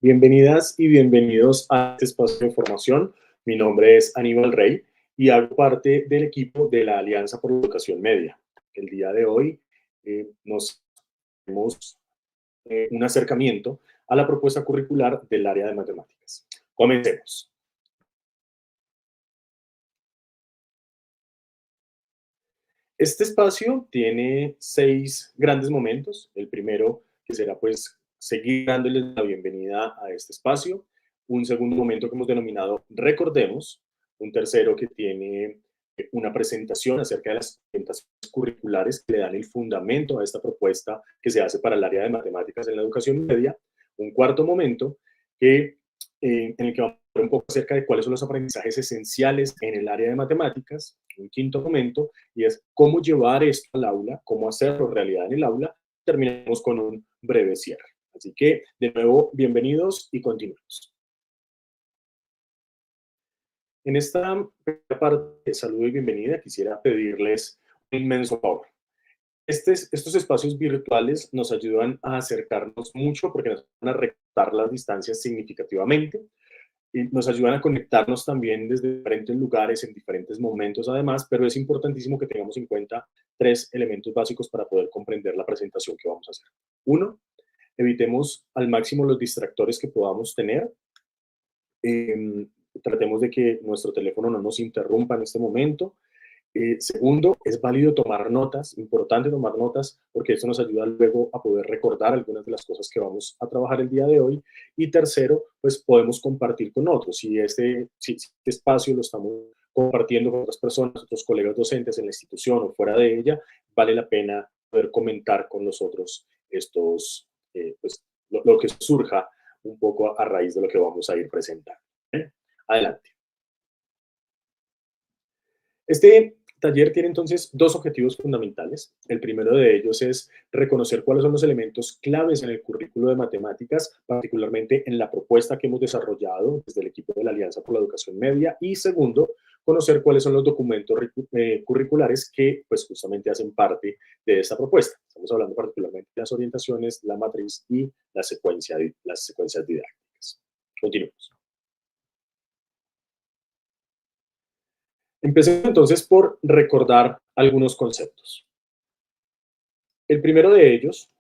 Bienvenidas y bienvenidos a este espacio de formación. Mi nombre es Aníbal Rey y hago parte del equipo de la Alianza por la Educación Media. El día de hoy nos tenemos un acercamiento a la propuesta curricular del área de matemáticas. Comencemos. Este espacio tiene 6 grandes momentos. El primero, que será pues seguir dándoles la bienvenida a este espacio. Un segundo momento que hemos denominado Recordemos. Un tercero que tiene una presentación acerca de las orientaciones curriculares que le dan el fundamento a esta propuesta que se hace para el área de matemáticas en la educación media. Un cuarto momento que, en el que vamos a hablar un poco acerca de cuáles son los aprendizajes esenciales en el área de matemáticas. Un quinto momento, y es cómo llevar esto al aula, cómo hacerlo realidad en el aula. Terminamos con un breve cierre. Así que, de nuevo, bienvenidos y continuemos. En esta primera parte de saludo y bienvenida, quisiera pedirles un inmenso favor. Estos espacios virtuales nos ayudan a acercarnos mucho porque nos van a recortar las distancias significativamente. Y nos ayudan a conectarnos también desde diferentes lugares, en diferentes momentos además, pero es importantísimo que tengamos en cuenta 3 elementos básicos para poder comprender la presentación que vamos a hacer. Uno, evitemos al máximo los distractores que podamos tener. Tratemos de que nuestro teléfono no nos interrumpa en este momento. Segundo, es válido tomar notas, importante tomar notas, porque esto nos ayuda luego a poder recordar algunas de las cosas que vamos a trabajar el día de hoy. Y tercero, pues podemos compartir con otros. Si este espacio lo estamos compartiendo con otras personas, otros colegas docentes en la institución o fuera de ella, vale la pena poder comentar con los otros estos, pues, lo que surja un poco a raíz de lo que vamos a ir presentando. Adelante. Este taller tiene entonces 2 objetivos fundamentales. El primero de ellos es reconocer cuáles son los elementos claves en el currículo de matemáticas, particularmente en la propuesta que hemos desarrollado desde el equipo de la Alianza por la Educación Media. Y segundo, conocer cuáles son los documentos curriculares que pues justamente hacen parte de esta propuesta. Estamos hablando particularmente de las orientaciones, la matriz y las secuencias didácticas. Continuemos. Empecemos entonces por recordar algunos conceptos. El primero de ellos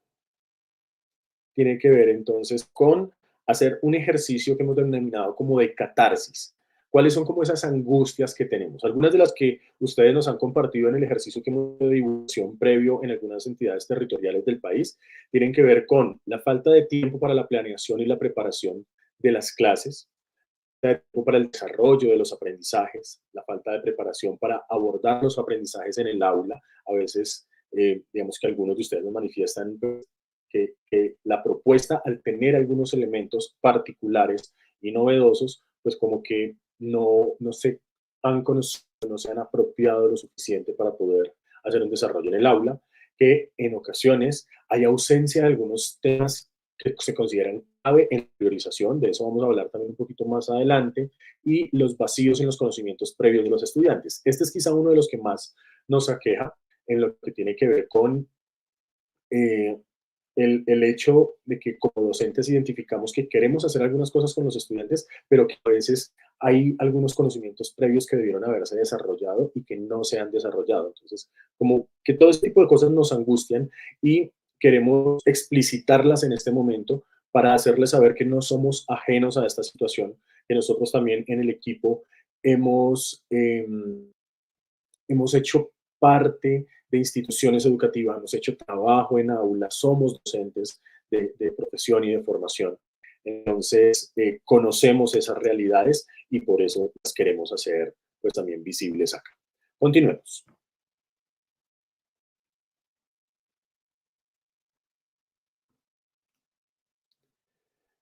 tiene que ver entonces con hacer un ejercicio que hemos denominado como de catarsis. ¿Cuáles son como esas angustias que tenemos? Algunas de las que ustedes nos han compartido en el ejercicio que hemos de divulgación previo en algunas entidades territoriales del país tienen que ver con la falta de tiempo para la planeación y la preparación de las clases, de tiempo para el desarrollo de los aprendizajes, la falta de preparación para abordar los aprendizajes en el aula. A veces, digamos que algunos de ustedes nos manifiestan que la propuesta, al tener algunos elementos particulares y novedosos, pues como que no se han conocido, no se han apropiado lo suficiente para poder hacer un desarrollo en el aula, que en ocasiones hay ausencia de algunos temas que se consideran clave en la priorización, de eso vamos a hablar también un poquito más adelante, y los vacíos en los conocimientos previos de los estudiantes. Este es quizá uno de los que más nos aqueja en lo que tiene que ver con eh, el hecho de que como docentes identificamos que queremos hacer algunas cosas con los estudiantes, pero que a veces hay algunos conocimientos previos que debieron haberse desarrollado y que no se han desarrollado. Entonces, como que todo este tipo de cosas nos angustian y queremos explicitarlas en este momento para hacerles saber que no somos ajenos a esta situación, que nosotros también en el equipo hemos hecho parte de instituciones educativas, hemos hecho trabajo en aulas, somos docentes de profesión y de formación. Entonces, conocemos esas realidades y por eso las queremos hacer pues también visibles acá. Continuemos.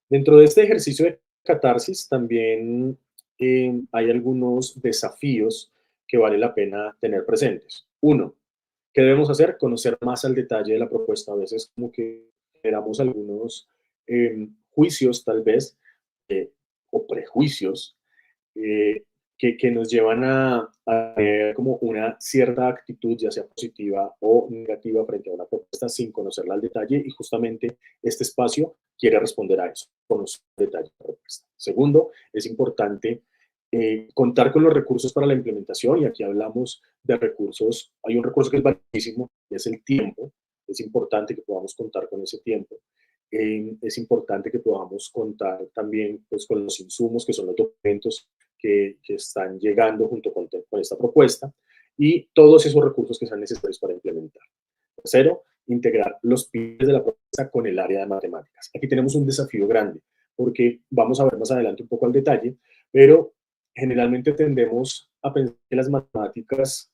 Dentro de este ejercicio de catarsis también hay algunos desafíos que vale la pena tener presentes. Uno, ¿qué debemos hacer? Conocer más al detalle de la propuesta. A veces como que generamos algunos juicios tal vez o prejuicios eh, que nos llevan a tener como una cierta actitud, ya sea positiva o negativa, frente a una propuesta sin conocerla al detalle. Y justamente este espacio quiere responder a eso, conocer detalle de la propuesta. Segundo, es importante contar con los recursos para la implementación, y aquí hablamos de recursos. Hay un recurso que es valiosísimo, y es el tiempo. Es importante que podamos contar con ese tiempo. Es importante que podamos contar también, pues, con los insumos, que son los documentos que están llegando junto con esta propuesta, y todos esos recursos que sean necesarios para implementar. Tercero, integrar los pilares de la propuesta con el área de matemáticas. Aquí tenemos un desafío grande, porque vamos a ver más adelante un poco al detalle, pero generalmente tendemos a pensar que las matemáticas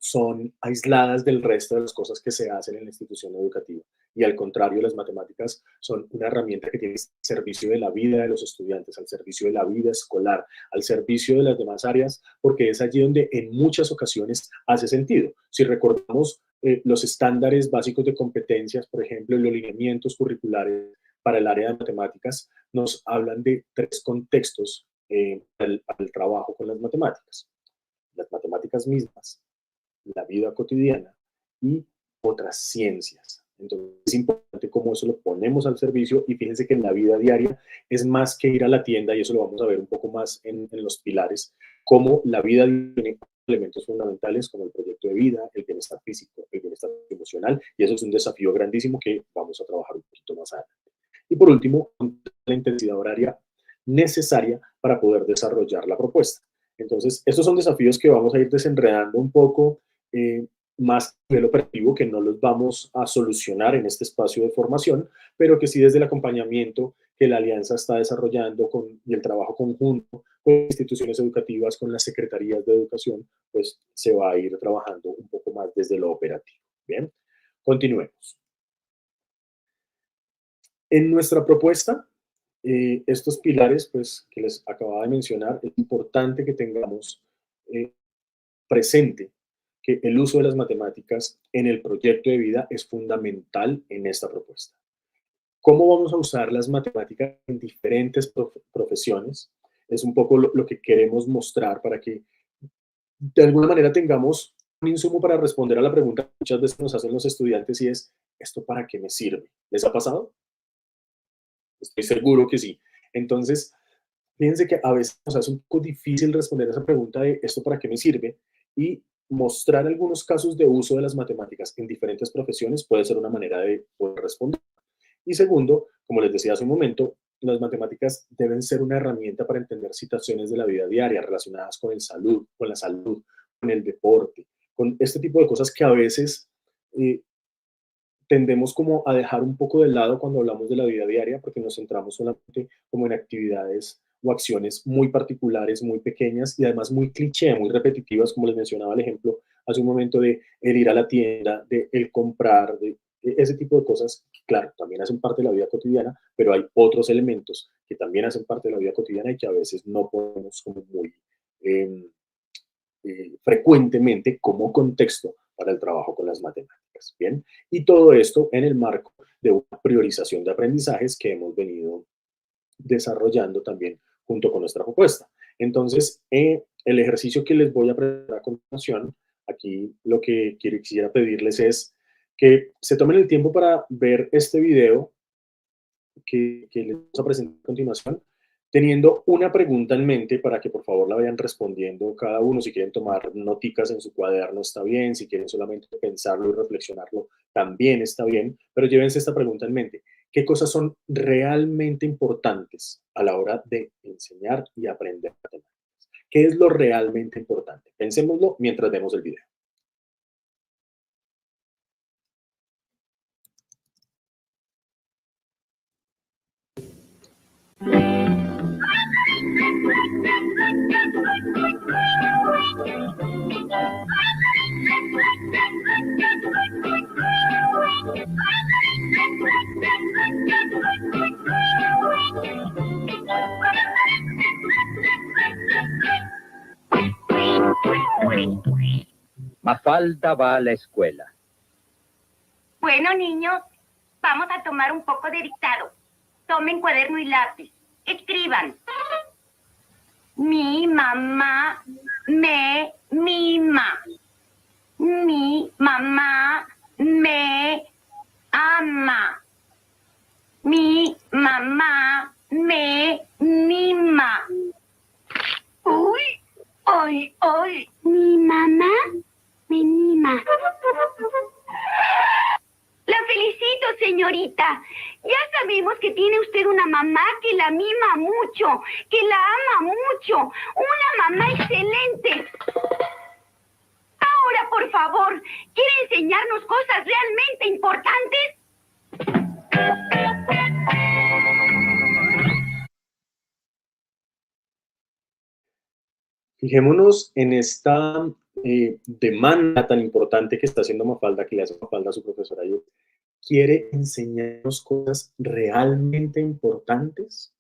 son aisladas del resto de las cosas que se hacen en la institución educativa. Y al contrario, las matemáticas son una herramienta que tiene al servicio de la vida de los estudiantes, al servicio de la vida escolar, al servicio de las demás áreas, porque es allí donde en muchas ocasiones hace sentido. Si recordamos los estándares básicos de competencias, por ejemplo, y los lineamientos curriculares para el área de matemáticas, nos hablan de tres contextos al trabajo con las matemáticas. Las matemáticas mismas, la vida cotidiana y otras ciencias. Entonces es importante cómo eso lo ponemos al servicio, y fíjense que en la vida diaria es más que ir a la tienda, y eso lo vamos a ver un poco más en los pilares, cómo la vida tiene elementos fundamentales como el proyecto de vida, el bienestar físico, el bienestar emocional, y eso es un desafío grandísimo que vamos a trabajar un poquito más adelante. Y por último, la intensidad horaria necesaria para poder desarrollar la propuesta. Entonces, estos son desafíos que vamos a ir desenredando un poco más a nivel operativo, que no los vamos a solucionar en este espacio de formación, pero que sí desde el acompañamiento que la Alianza está desarrollando y el trabajo conjunto con instituciones educativas, con las secretarías de educación, pues se va a ir trabajando un poco más desde lo operativo. Bien, continuemos. En nuestra propuesta, estos pilares, pues, que les acababa de mencionar, es importante que tengamos presente que el uso de las matemáticas en el proyecto de vida es fundamental en esta propuesta. ¿Cómo vamos a usar las matemáticas en diferentes profesiones? Es un poco lo que queremos mostrar para que de alguna manera tengamos un insumo para responder a la pregunta que muchas veces nos hacen los estudiantes, y es, ¿esto para qué me sirve? ¿Les ha pasado? Estoy seguro que sí. Entonces, fíjense que a veces nos hace un poco difícil responder a esa pregunta de ¿esto para qué me sirve? Y mostrar algunos casos de uso de las matemáticas en diferentes profesiones puede ser una manera de poder responder. Y segundo, como les decía hace un momento, las matemáticas deben ser una herramienta para entender situaciones de la vida diaria relacionadas con con la salud, con el deporte, con este tipo de cosas que a veces eh, tendemos como a dejar un poco de lado cuando hablamos de la vida diaria, porque nos centramos solamente como en actividades o acciones muy particulares, muy pequeñas y además muy cliché, muy repetitivas, como les mencionaba el ejemplo hace un momento de el ir a la tienda, de el comprar, de ese tipo de cosas. Claro, también hacen parte de la vida cotidiana, pero hay otros elementos que también hacen parte de la vida cotidiana y que a veces no podemos como muy eh, frecuentemente como contexto para el trabajo con las matemáticas. Bien, y todo esto en el marco de una priorización de aprendizajes que hemos venido desarrollando también junto con nuestra propuesta. Entonces, el ejercicio que les voy a presentar a continuación, aquí lo que quisiera pedirles es que se tomen el tiempo para ver este video que les vamos a presentar a continuación, teniendo una pregunta en mente para que por favor la vayan respondiendo cada uno. Si quieren tomar noticas en su cuaderno está bien, si quieren solamente pensarlo y reflexionarlo también está bien, pero llévense esta pregunta en mente. ¿Qué cosas son realmente importantes a la hora de enseñar y aprender matemáticas? ¿Qué es lo realmente importante? Pensémoslo mientras vemos el video. Mafalda va a la escuela. Bueno, niños, vamos a tomar un poco de dictado. Tomen cuaderno y lápiz. Escriban. Mi mamá me mima. Mi mamá me ama. Mi Mamá me mima. Uy, ay, ay. Mi mamá me mima. La felicito, señorita. Ya sabemos que tiene usted una mamá que la mima mucho, que la ama mucho. Una mamá excelente. Ahora, por favor, ¿quiere enseñarnos cosas realmente importantes? Fijémonos en esta demanda tan importante que está haciendo Mafalda, que le hace Mafalda a su profesora. ¿Quiere enseñarnos cosas realmente importantes?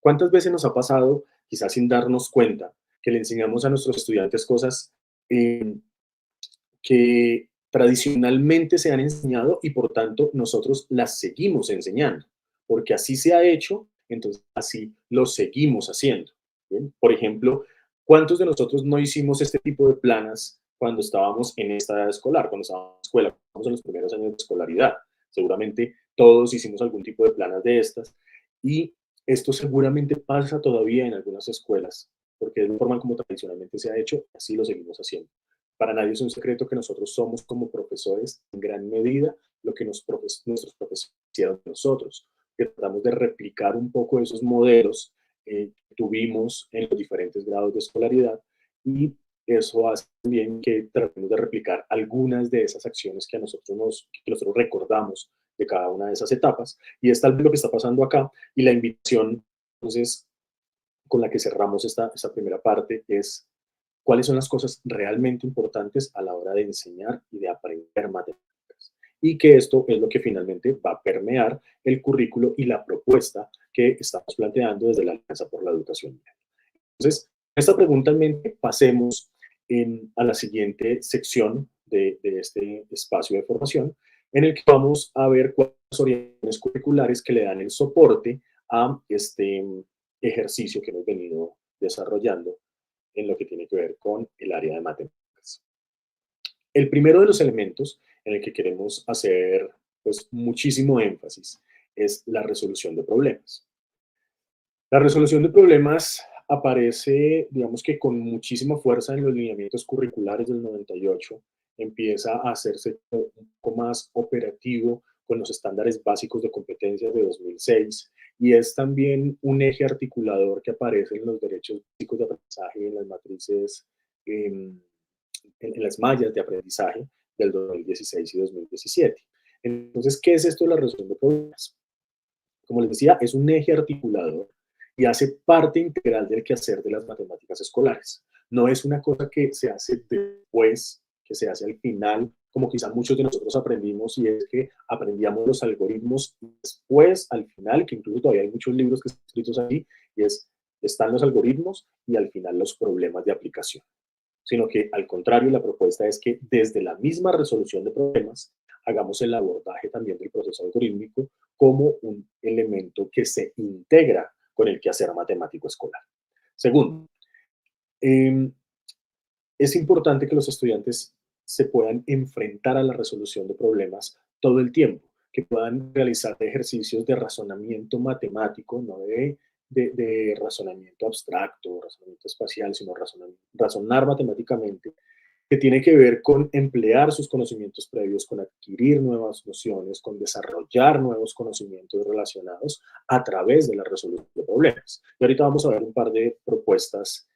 ¿Cuántas veces nos ha pasado, quizás sin darnos cuenta, que le enseñamos a nuestros estudiantes cosas que tradicionalmente se han enseñado y por tanto nosotros las seguimos enseñando? Porque así se ha hecho, entonces así lo seguimos haciendo. ¿Bien? Por ejemplo, ¿cuántos de nosotros no hicimos este tipo de planas cuando estábamos en esta edad escolar, cuando estábamos en la escuela, cuando estábamos en los primeros años de escolaridad? Seguramente todos hicimos algún tipo de planas de estas y esto seguramente pasa todavía en algunas escuelas, porque es la forma como tradicionalmente se ha hecho, así lo seguimos haciendo. Para nadie es un secreto que nosotros somos como profesores en gran medida lo que nuestros profesores hicieron de nosotros, que tratamos de replicar un poco esos modelos que tuvimos en los diferentes grados de escolaridad y eso hace también que tratemos de replicar algunas de esas acciones que nosotros recordamos de cada una de esas etapas. Y es tal vez lo que está pasando acá y la invitación, entonces, con la que cerramos esta primera parte es cuáles son las cosas realmente importantes a la hora de enseñar y de aprender matemáticas. Y que esto es lo que finalmente va a permear el currículo y la propuesta que estamos planteando desde la Alianza por la Educación. Entonces, esta pregunta en mente, pasemos a la siguiente sección de este espacio de formación, en el que vamos a ver cuáles son las orientaciones curriculares que le dan el soporte a este ejercicio que hemos venido desarrollando en lo que tiene que ver con el área de matemáticas. El primero de los elementos en el que queremos hacer pues, muchísimo énfasis es la resolución de problemas. La resolución de problemas aparece, digamos que con muchísima fuerza en los lineamientos curriculares del 98, empieza a hacerse un poco más operativo con los estándares básicos de competencias de 2006 y es también un eje articulador que aparece en los derechos básicos de aprendizaje y en las matrices, en las mallas de aprendizaje del 2016 y 2017. Entonces, ¿qué es esto de la resolución de problemas? Como les decía, es un eje articulador y hace parte integral del quehacer de las matemáticas escolares. No es una cosa que se hace después, que se hace al final, como quizá muchos de nosotros aprendimos, y es que aprendíamos los algoritmos después, al final, que incluso todavía hay muchos libros que están escritos ahí, y están los algoritmos y al final los problemas de aplicación. Sino que al contrario, la propuesta es que desde la misma resolución de problemas hagamos el abordaje también del proceso algorítmico como un elemento que se integra con el quehacer matemático escolar. Segundo, es importante que los estudiantes se puedan enfrentar a la resolución de problemas todo el tiempo, que puedan realizar ejercicios de razonamiento matemático, no de razonamiento abstracto, razonamiento espacial, sino razonar matemáticamente, que tiene que ver con emplear sus conocimientos previos, con adquirir nuevas nociones, con desarrollar nuevos conocimientos relacionados a través de la resolución de problemas. Y ahorita vamos a ver un par de propuestas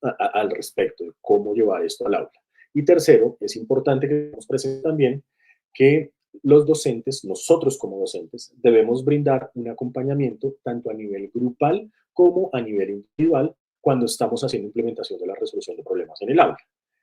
al respecto de cómo llevar esto al aula. Y tercero, es importante que nos presente también que los docentes, nosotros como docentes, debemos brindar un acompañamiento tanto a nivel grupal como a nivel individual cuando estamos haciendo implementación de la resolución de problemas en el aula.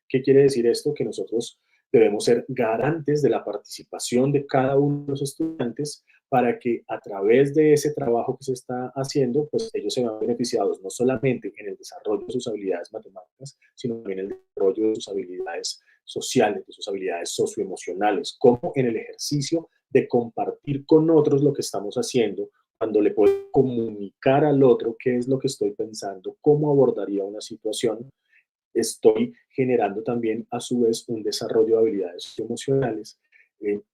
¿Qué quiere decir esto? Que nosotros debemos ser garantes de la participación de cada uno de los estudiantes para que a través de ese trabajo que se está haciendo, pues ellos se van beneficiados no solamente en el desarrollo de sus habilidades matemáticas, sino también en el desarrollo de sus habilidades sociales, de sus habilidades socioemocionales, como en el ejercicio de compartir con otros lo que estamos haciendo, cuando le puedo comunicar al otro qué es lo que estoy pensando, cómo abordaría una situación, estoy generando también a su vez un desarrollo de habilidades emocionales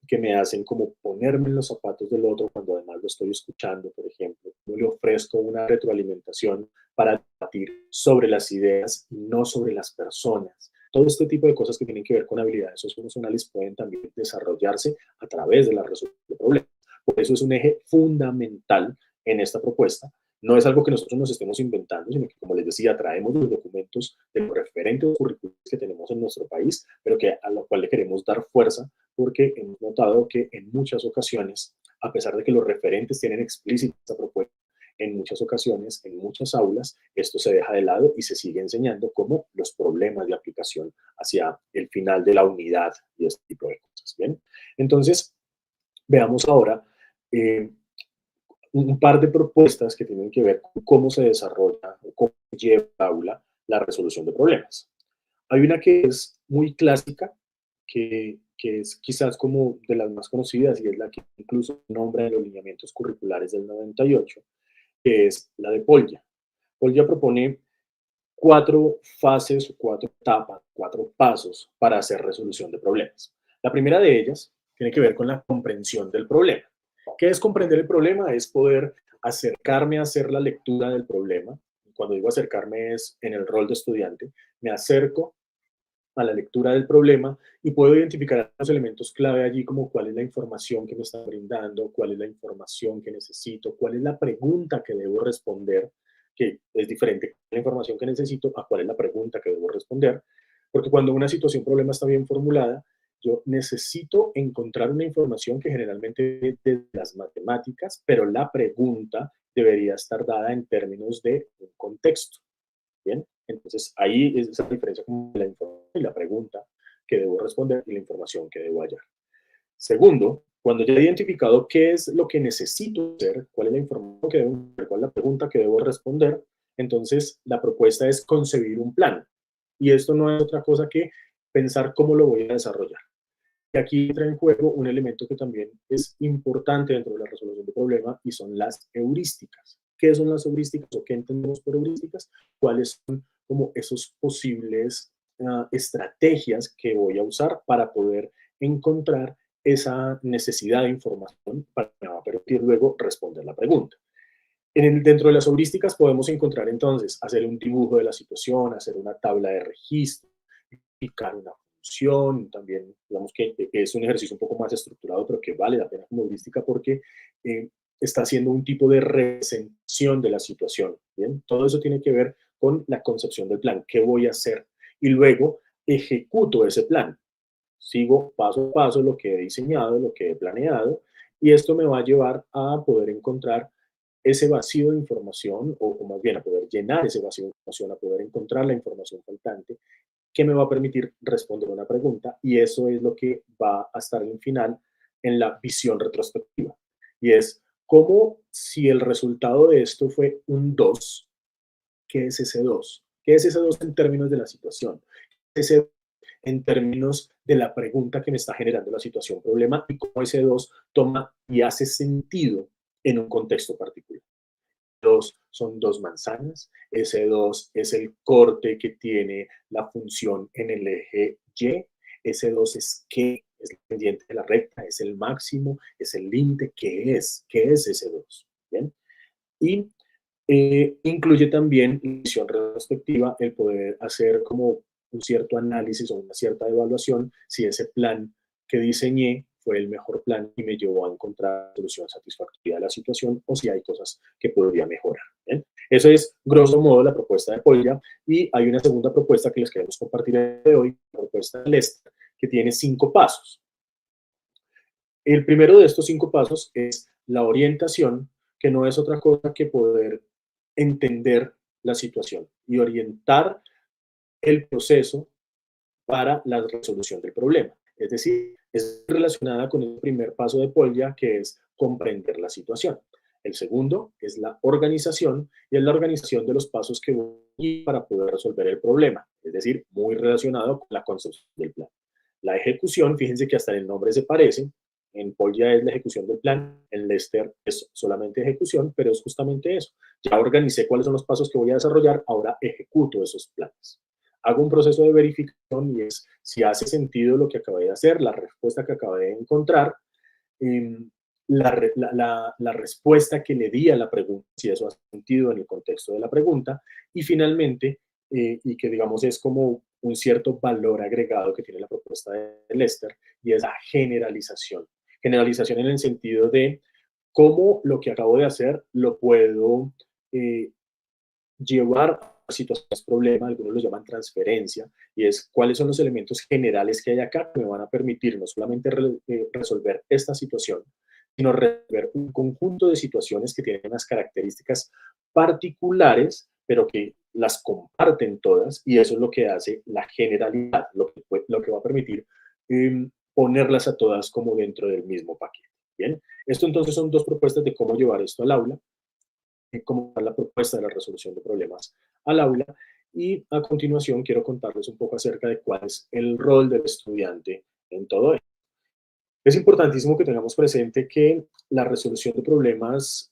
que me hacen como ponerme en los zapatos del otro cuando además lo estoy escuchando, por ejemplo. Yo le ofrezco una retroalimentación para debatir sobre las ideas y no sobre las personas. Todo este tipo de cosas que tienen que ver con habilidades socioemocionales pueden también desarrollarse a través de la resolución de problemas. Por eso es un eje fundamental en esta propuesta. No es algo que nosotros nos estemos inventando, sino que, como les decía, traemos los documentos de los referentes curriculares que tenemos en nuestro país, pero a lo cual le queremos dar fuerza porque hemos notado que en muchas ocasiones, a pesar de que los referentes tienen explícita esta propuesta, en muchas ocasiones, en muchas aulas, esto se deja de lado y se sigue enseñando como los problemas de aplicación hacia el final de la unidad y este tipo de cosas. ¿Bien? Entonces, veamos ahora un par de propuestas que tienen que ver con cómo se desarrolla o cómo se lleva a aula la resolución de problemas. Hay una que es muy clásica, que es quizás como de las más conocidas y es la que incluso nombra en los lineamientos curriculares del 98, que es la de Polya. Polya propone 4 fases, 4 etapas, 4 pasos para hacer resolución de problemas. La primera de ellas tiene que ver con la comprensión del problema. ¿Qué es comprender el problema? Es poder acercarme a hacer la lectura del problema. Cuando digo acercarme es en el rol de estudiante. Me acerco a la lectura del problema y puedo identificar los elementos clave allí, como cuál es la información que me está brindando, cuál es la información que necesito, cuál es la pregunta que debo responder, que es diferente la información que necesito a cuál es la pregunta que debo responder, porque cuando una situación problema está bien formulada, yo necesito encontrar una información que generalmente es de las matemáticas, pero la pregunta debería estar dada en términos de un contexto. ¿Bien? Entonces, ahí es esa diferencia con la información y la pregunta que debo responder y la información que debo hallar. Segundo, cuando ya he identificado qué es lo que necesito hacer, cuál es la información que debo hacer, cuál es la pregunta que debo responder, entonces la propuesta es concebir un plan. Y esto no es otra cosa que pensar cómo lo voy a desarrollar. Y aquí entra en juego un elemento que también es importante dentro de la resolución de problemas y son las heurísticas. ¿Qué son las heurísticas o qué entendemos por heurísticas? ¿Cuáles son como esos posibles estrategias que voy a usar para poder encontrar esa necesidad de información para que me va a permitir luego responder la pregunta? Dentro de las heurísticas podemos encontrar entonces hacer un dibujo de la situación, hacer una tabla de registro, explicar una función, también digamos que es un ejercicio un poco más estructurado, pero que vale la pena como heurística porque está haciendo un tipo de representación de la situación. ¿Bien? Todo eso tiene que ver con la concepción del plan, qué voy a hacer, y luego ejecuto ese plan. Sigo paso a paso lo que he diseñado, lo que he planeado, y esto me va a llevar a poder encontrar ese vacío de información, o más bien a poder llenar ese vacío de información, a poder encontrar la información faltante, que me va a permitir responder una pregunta, y eso es lo que va a estar en final en la visión retrospectiva. Y es como si el resultado de esto fue un 2, ¿qué es ese 2? ¿Qué es ese 2 en términos de la situación? ¿Qué es ese en términos de la pregunta que me está generando la situación problema y cómo ese 2 toma y hace sentido en un contexto particular? 2 son 2 manzanas, ese 2 es el corte que tiene la función en el eje Y, ese 2 es qué, es el pendiente de la recta, es el máximo, es el límite, ¿qué es? ¿Qué es ese 2? ¿Bien? Y incluye también la visión retrospectiva, el poder hacer como un cierto análisis o una cierta evaluación si ese plan que diseñé fue el mejor plan y me llevó a encontrar solución satisfactoria de la situación o si hay cosas que podría mejorar. ¿Bien? Eso es, grosso modo, la propuesta de Polya, y hay una segunda propuesta que les queremos compartir de hoy, la propuesta de Lester, que tiene 5 pasos. El primero de estos 5 pasos es la orientación, que no es otra cosa que poder entender la situación y orientar el proceso para la resolución del problema. Es decir, es relacionada con el primer paso de Polya, que es comprender la situación. El segundo es la organización, y es la organización de los pasos que voy para poder resolver el problema, es decir, muy relacionado con la concepción del plan. La ejecución, fíjense que hasta en el nombre se parece. En Polya es la ejecución del plan, en Lester es solamente ejecución, pero es justamente eso. Ya organicé cuáles son los pasos que voy a desarrollar, ahora ejecuto esos planes. hago un proceso de verificación y es si hace sentido lo que acabé de hacer, la respuesta que acabé de encontrar, la respuesta que le di a la pregunta, si eso hace sentido en el contexto de la pregunta, y finalmente, y que digamos es como un cierto valor agregado que tiene la propuesta de Lester, y es la generalización. Generalización en el sentido de cómo lo que acabo de hacer lo puedo llevar a situaciones problema, algunos lo llaman transferencia, y es cuáles son los elementos generales que hay acá que me van a permitir no solamente resolver esta situación, sino resolver un conjunto de situaciones que tienen unas características particulares, pero que las comparten todas, y eso es lo que hace la generalidad, lo que va a permitir ponerlas a todas como dentro del mismo paquete. Bien, esto entonces son dos propuestas de cómo llevar esto al aula, cómo va la propuesta de la resolución de problemas al aula, y a continuación quiero contarles un poco acerca de cuál es el rol del estudiante en todo esto. Es importantísimo que tengamos presente que la resolución de problemas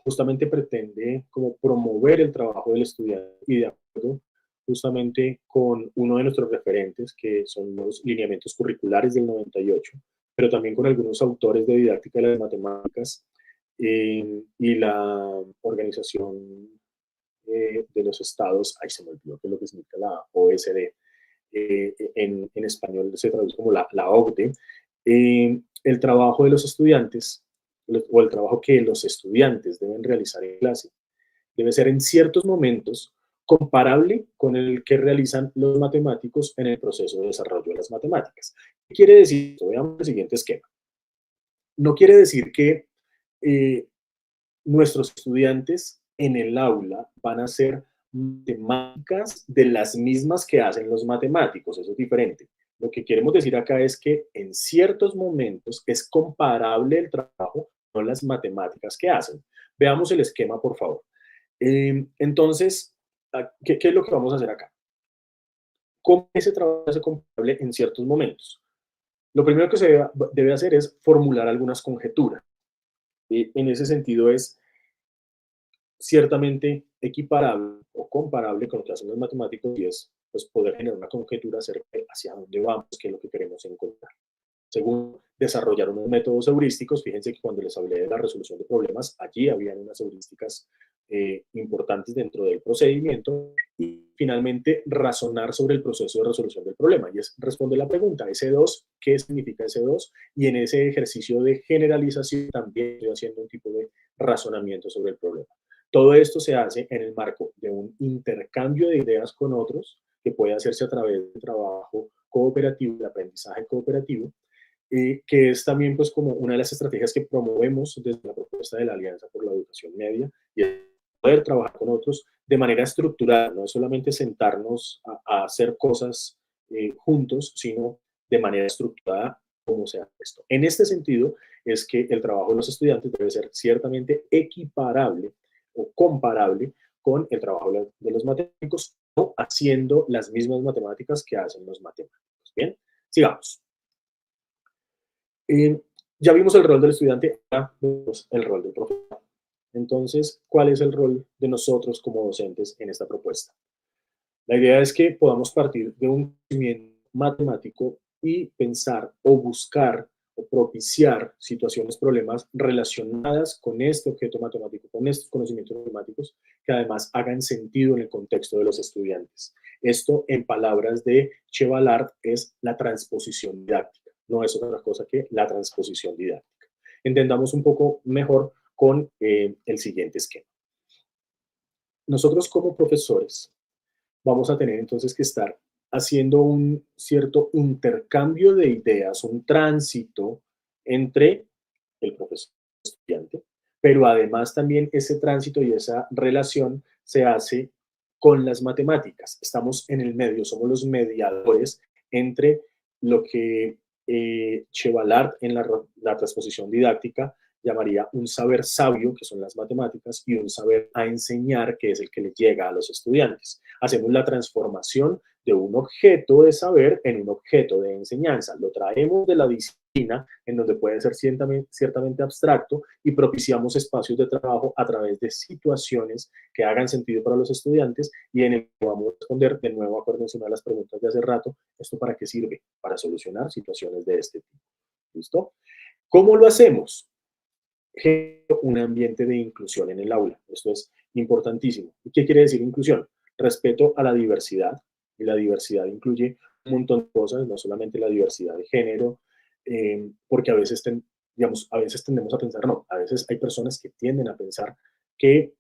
justamente pretende como promover el trabajo del estudiante y de acuerdo justamente con uno de nuestros referentes, que son los lineamientos curriculares del 98, pero también con algunos autores de didáctica de las matemáticas y la Organización de los Estados, ahí se me olvidó qué es lo que significa la OSD, en español se traduce como la OCDE, el trabajo de los estudiantes, o el trabajo que los estudiantes deben realizar en clase, debe ser en ciertos momentos comparable con el que realizan los matemáticos en el proceso de desarrollo de las matemáticas. ¿Qué quiere decir? Veamos el siguiente esquema. No quiere decir que nuestros estudiantes en el aula van a hacer matemáticas de las mismas que hacen los matemáticos, eso es diferente. Lo que queremos decir acá es que en ciertos momentos es comparable el trabajo con las matemáticas que hacen. Veamos el esquema, por favor. Entonces, ¿qué es lo que vamos a hacer acá? ¿Cómo ese trabajo se hace comparable en ciertos momentos? Lo primero que se debe hacer es formular algunas conjeturas. En ese sentido es ciertamente equiparable o comparable con lo que hacen los matemáticos y es pues, poder generar una conjetura acerca de hacia dónde vamos, qué es lo que queremos encontrar. Segundo, desarrollar unos métodos heurísticos. Fíjense que cuando les hablé de la resolución de problemas, allí habían unas heurísticas importantes dentro del procedimiento. Y finalmente, razonar sobre el proceso de resolución del problema. Y es responder la pregunta, S2, ¿qué significa S2? Y en ese ejercicio de generalización también estoy haciendo un tipo de razonamiento sobre el problema. Todo esto se hace en el marco de un intercambio de ideas con otros, que puede hacerse a través del trabajo cooperativo, el aprendizaje cooperativo, que es también pues como una de las estrategias que promovemos desde la propuesta de la Alianza por la Educación Media, y es poder trabajar con otros de manera estructurada, no es solamente sentarnos a hacer cosas juntos, sino de manera estructurada como se hace esto. En este sentido es que el trabajo de los estudiantes debe ser ciertamente equiparable o comparable con el trabajo de los matemáticos, no haciendo las mismas matemáticas que hacen los matemáticos. Bien, sigamos. Ya vimos el rol del estudiante, ahora vemos el rol del profesor. Entonces, ¿cuál es el rol de nosotros como docentes en esta propuesta? La idea es que podamos partir de un conocimiento matemático y pensar o buscar o propiciar situaciones, problemas relacionadas con este objeto matemático, con estos conocimientos matemáticos, que además hagan sentido en el contexto de los estudiantes. Esto, en palabras de Chevallard, es la transposición didáctica. No es otra cosa que la transposición didáctica. Entendamos un poco mejor con el siguiente esquema. Nosotros como profesores vamos a tener entonces que estar haciendo un cierto intercambio de ideas, un tránsito entre el profesor y el estudiante, pero además también ese tránsito y esa relación se hace con las matemáticas. Estamos en el medio, somos los mediadores entre lo que Chevallard en la transposición didáctica llamaría un saber sabio, que son las matemáticas, y un saber a enseñar, que es el que le llega a los estudiantes. Hacemos la transformación de un objeto de saber en un objeto de enseñanza. Lo traemos de la disciplina en donde puede ser ciertamente abstracto, y propiciamos espacios de trabajo a través de situaciones que hagan sentido para los estudiantes y en el que vamos a responder, de nuevo, acuérdense una de las preguntas de hace rato, ¿esto para qué sirve? Para solucionar situaciones de este tipo. ¿Listo? ¿Cómo lo hacemos? Un ambiente de inclusión en el aula. Esto es importantísimo. ¿Y qué quiere decir inclusión? Respeto a la diversidad, y la diversidad incluye un montón de cosas, no solamente la diversidad de género, porque a veces, a veces tendemos a pensar, no, a veces hay personas que tienden a pensar que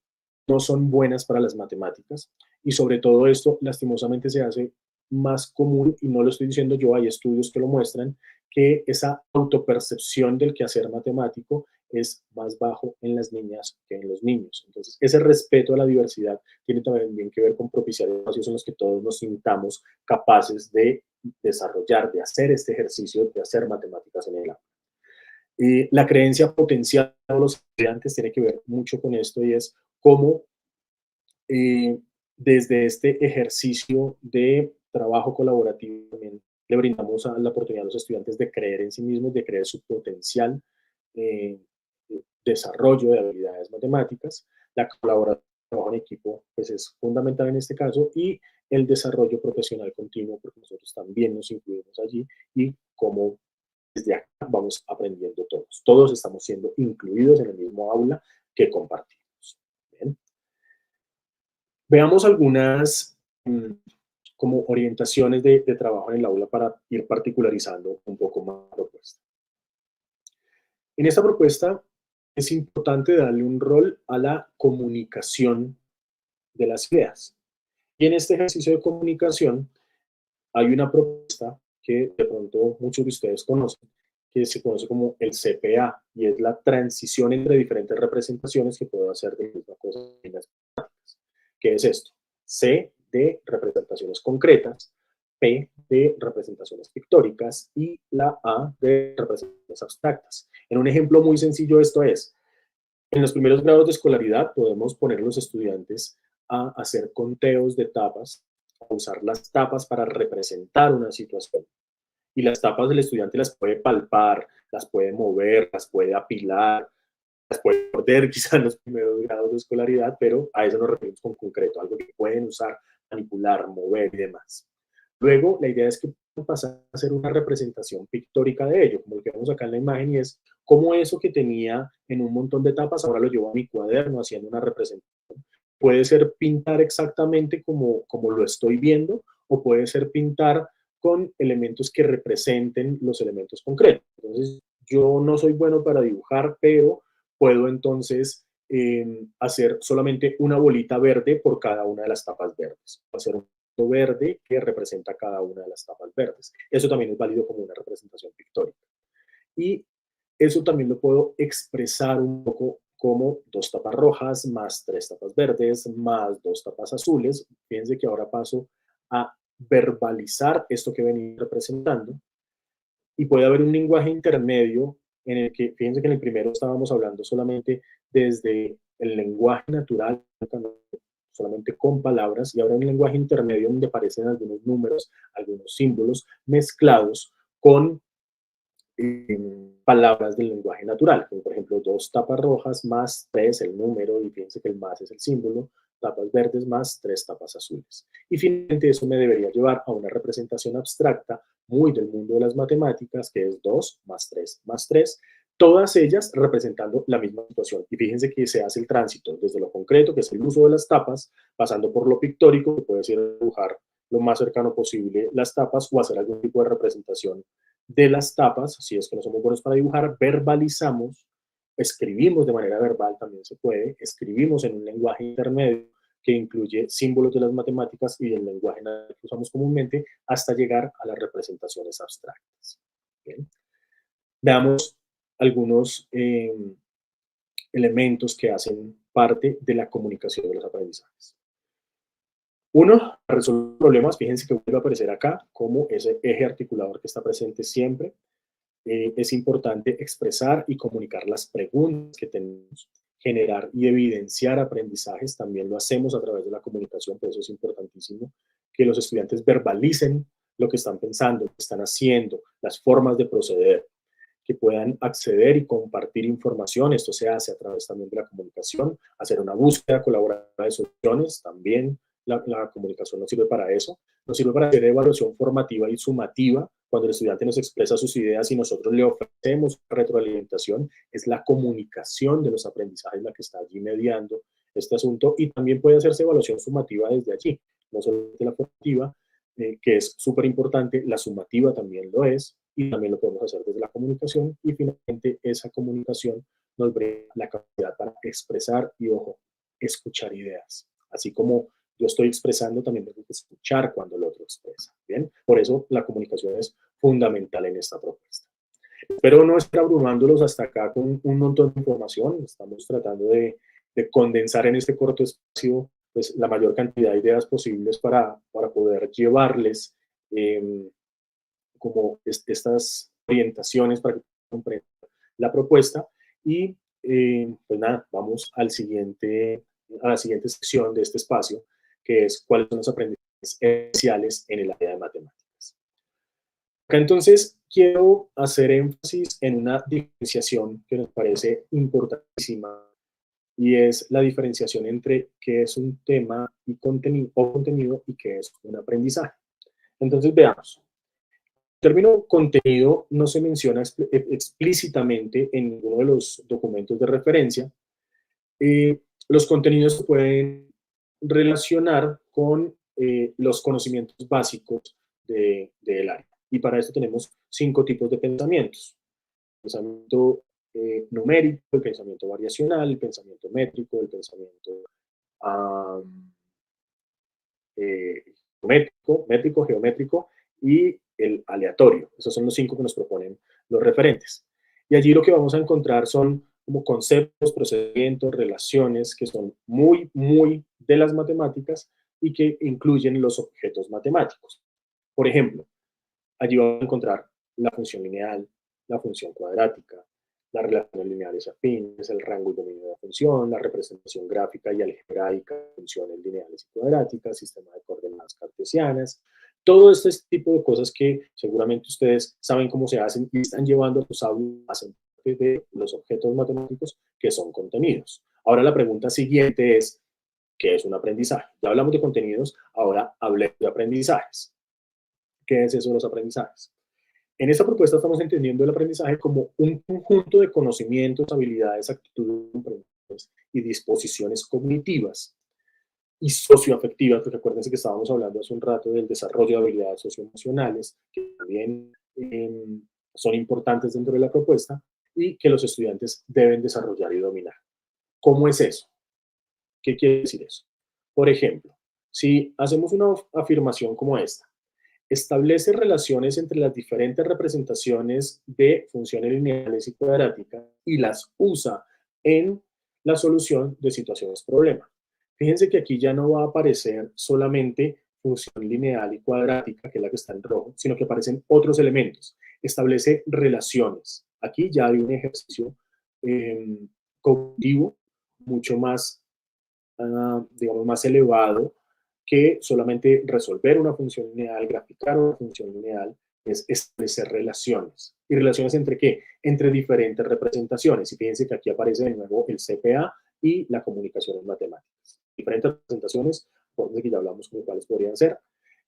no son buenas para las matemáticas, y sobre todo esto lastimosamente se hace más común, y no lo estoy diciendo yo, hay estudios que lo muestran, que esa autopercepción del quehacer matemático es más bajo en las niñas que en los niños. Entonces, ese respeto a la diversidad tiene también que ver con propiciar espacios en los que todos nos sintamos capaces de desarrollar, de hacer este ejercicio, de hacer matemáticas en el aula. La creencia potencial de los estudiantes tiene que ver mucho con esto, y es cómo desde este ejercicio de trabajo colaborativo también le brindamos la oportunidad a los estudiantes de creer en sí mismos, de creer su potencial, eh, desarrollo de habilidades matemáticas. La colaboración, el trabajo en equipo, pues es fundamental en este caso, y el desarrollo profesional continuo, porque nosotros también nos incluimos allí, y como desde acá vamos aprendiendo todos. Todos estamos siendo incluidos en el mismo aula que compartimos. Bien. Veamos algunas como orientaciones de trabajo en el aula para ir particularizando un poco más la propuesta. En esta propuesta es importante darle un rol a la comunicación de las ideas. Y en este ejercicio de comunicación hay una propuesta que de pronto muchos de ustedes conocen, que se conoce como el CPA, y es la transición entre diferentes representaciones que puedo hacer de la misma cosa en las prácticas. ¿Qué es esto? C de representaciones concretas, P de representaciones pictóricas y la A de representaciones abstractas. En un ejemplo muy sencillo esto es, en los primeros grados de escolaridad podemos poner a los estudiantes a hacer conteos de tapas, a usar las tapas para representar una situación. Y las tapas del estudiante las puede palpar, las puede mover, las puede apilar, las puede morder quizá en los primeros grados de escolaridad, pero a eso nos referimos con concreto, algo que pueden usar, manipular, mover y demás. Luego, la idea es que puedan pasar a hacer una representación pictórica de ello, como lo que vemos acá en la imagen, y es cómo eso que tenía en un montón de tapas, ahora lo llevo a mi cuaderno haciendo una representación. Puede ser pintar exactamente como lo estoy viendo, o puede ser pintar con elementos que representen los elementos concretos. Entonces, yo no soy bueno para dibujar, pero puedo entonces hacer solamente una bolita verde por cada una de las tapas verdes. Hacer un punto verde que representa cada una de las tapas verdes. Eso también es válido como una representación pictórica. Y eso también lo puedo expresar un poco como 2 tapas rojas más 3 tapas verdes más 2 tapas azules. Fíjense que ahora paso a verbalizar esto que venía representando, y puede haber un lenguaje intermedio en el que, fíjense que en el primero estábamos hablando solamente desde el lenguaje natural, solamente con palabras, y ahora un lenguaje intermedio donde aparecen algunos números, algunos símbolos mezclados con palabras del lenguaje natural, como por ejemplo 2 tapas rojas más 3 el número, y fíjense que el más es el símbolo, tapas verdes más 3 tapas azules. Y finalmente eso me debería llevar a una representación abstracta muy del mundo de las matemáticas, que es 2 más 3 más 3, todas ellas representando la misma situación. Y fíjense que se hace el tránsito desde lo concreto, que es el uso de las tapas, pasando por lo pictórico, que puede ser dibujar lo más cercano posible las tapas o hacer algún tipo de representación de las tapas, si es que no somos buenos para dibujar, verbalizamos, escribimos de manera verbal, también se puede, escribimos en un lenguaje intermedio que incluye símbolos de las matemáticas y del lenguaje que usamos comúnmente, hasta llegar a las representaciones abstractas. Bien. Veamos algunos elementos que hacen parte de la comunicación de los aprendizajes. Uno, resolver problemas, fíjense que vuelve a aparecer acá como ese eje articulador que está presente siempre. Es importante expresar y comunicar las preguntas que tenemos, generar y evidenciar aprendizajes, también lo hacemos a través de la comunicación, por eso es importantísimo que los estudiantes verbalicen lo que están pensando, lo que están haciendo, las formas de proceder. que puedan acceder y compartir información. Esto se hace a través también de la comunicación, hacer una búsqueda colaborativa de soluciones. También la comunicación nos sirve para eso. Nos sirve para hacer evaluación formativa y sumativa. Cuando el estudiante nos expresa sus ideas y nosotros le ofrecemos retroalimentación, es la comunicación de los aprendizajes la que está allí mediando este asunto. Y también puede hacerse evaluación sumativa desde allí, no solamente la formativa, que es súper importante, la sumativa también lo es, y también lo podemos hacer desde la comunicación, y finalmente esa comunicación nos brinda la capacidad para expresar y, ojo, escuchar ideas. Así como yo estoy expresando, también tengo que escuchar cuando el otro expresa, ¿bien? Por eso la comunicación es fundamental en esta propuesta. Espero no estar abrumándolos hasta acá con un montón de información. Estamos tratando de condensar en este corto espacio pues, la mayor cantidad de ideas posibles para poder llevarles como estas orientaciones para que comprendan la propuesta. Y pues nada, vamos a la siguiente sección de este espacio, que es cuáles son los aprendizajes esenciales en el área de matemáticas. Acá entonces quiero hacer énfasis en una diferenciación que nos parece importantísima, y es la diferenciación entre qué es un tema y contenido y qué es un aprendizaje. Entonces veamos. El término contenido no se menciona explícitamente en ninguno de los documentos de referencia. Los contenidos se pueden relacionar con los conocimientos básicos del área. Y para esto tenemos 5 tipos de pensamientos. Pensamiento numérico, el pensamiento variacional, el pensamiento métrico, el pensamiento métrico, geométrico y el aleatorio. Esos son los 5 que nos proponen los referentes. Y allí lo que vamos a encontrar son como conceptos, procedimientos, relaciones que son muy, muy de las matemáticas y que incluyen los objetos matemáticos. Por ejemplo, allí vamos a encontrar la función lineal, la función cuadrática, las relaciones lineales afines, el rango y dominio de la función, la representación gráfica y algebraica de funciones lineales y cuadráticas, sistema de coordenadas cartesianas, todo este tipo de cosas que seguramente ustedes saben cómo se hacen y están llevando a sus aulas de los objetos matemáticos que son contenidos. Ahora la pregunta siguiente es, ¿qué es un aprendizaje? Ya hablamos de contenidos, ahora hablemos de aprendizajes. ¿Qué es eso de los aprendizajes? En esta propuesta estamos entendiendo el aprendizaje como un conjunto de conocimientos, habilidades, actitudes y disposiciones cognitivas y socioafectivas, porque acuérdense que estábamos hablando hace un rato del desarrollo de habilidades socioemocionales, que también son importantes dentro de la propuesta y que los estudiantes deben desarrollar y dominar. ¿Cómo es eso? ¿Qué quiere decir eso? Por ejemplo, si hacemos una afirmación como esta, establece relaciones entre las diferentes representaciones de funciones lineales y cuadráticas y las usa en la solución de situaciones problema. Fíjense que aquí ya no va a aparecer solamente función lineal y cuadrática, que es la que está en rojo, sino que aparecen otros elementos. Establece relaciones. Aquí ya hay un ejercicio cognitivo mucho más, digamos, más elevado, que solamente resolver una función lineal, graficar una función lineal, es establecer relaciones. ¿Y relaciones entre qué? Entre diferentes representaciones. Y fíjense que aquí aparece de nuevo el CPA y la comunicación en matemáticas. Diferentes representaciones, por que ya hablamos con cuáles podrían ser.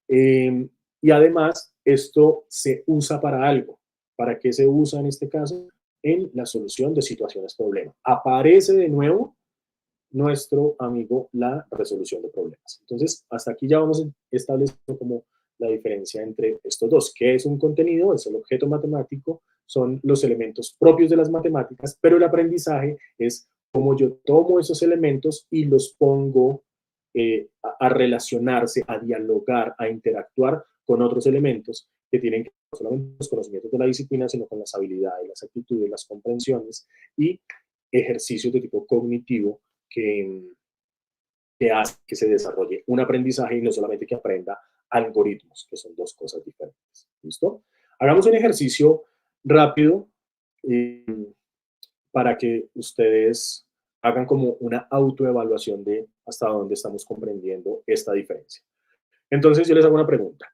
Y además, esto se usa para algo. ¿Para qué se usa en este caso? En la solución de situaciones problema. Aparece de nuevo nuestro amigo la resolución de problemas. Entonces, hasta aquí ya vamos estableciendo como la diferencia entre estos dos. ¿Qué es un contenido? Es el objeto matemático, son los elementos propios de las matemáticas, pero el aprendizaje es cómo yo tomo esos elementos y los pongo a relacionarse, a dialogar, a interactuar con otros elementos que tienen que ver no solamente los conocimientos de la disciplina, sino con las habilidades, las actitudes, las comprensiones y ejercicios de tipo cognitivo que hace que se desarrolle un aprendizaje y no solamente que aprenda algoritmos, que son dos cosas diferentes. ¿Listo? Hagamos un ejercicio rápido para que ustedes hagan como una autoevaluación de hasta dónde estamos comprendiendo esta diferencia. Entonces, yo les hago una pregunta.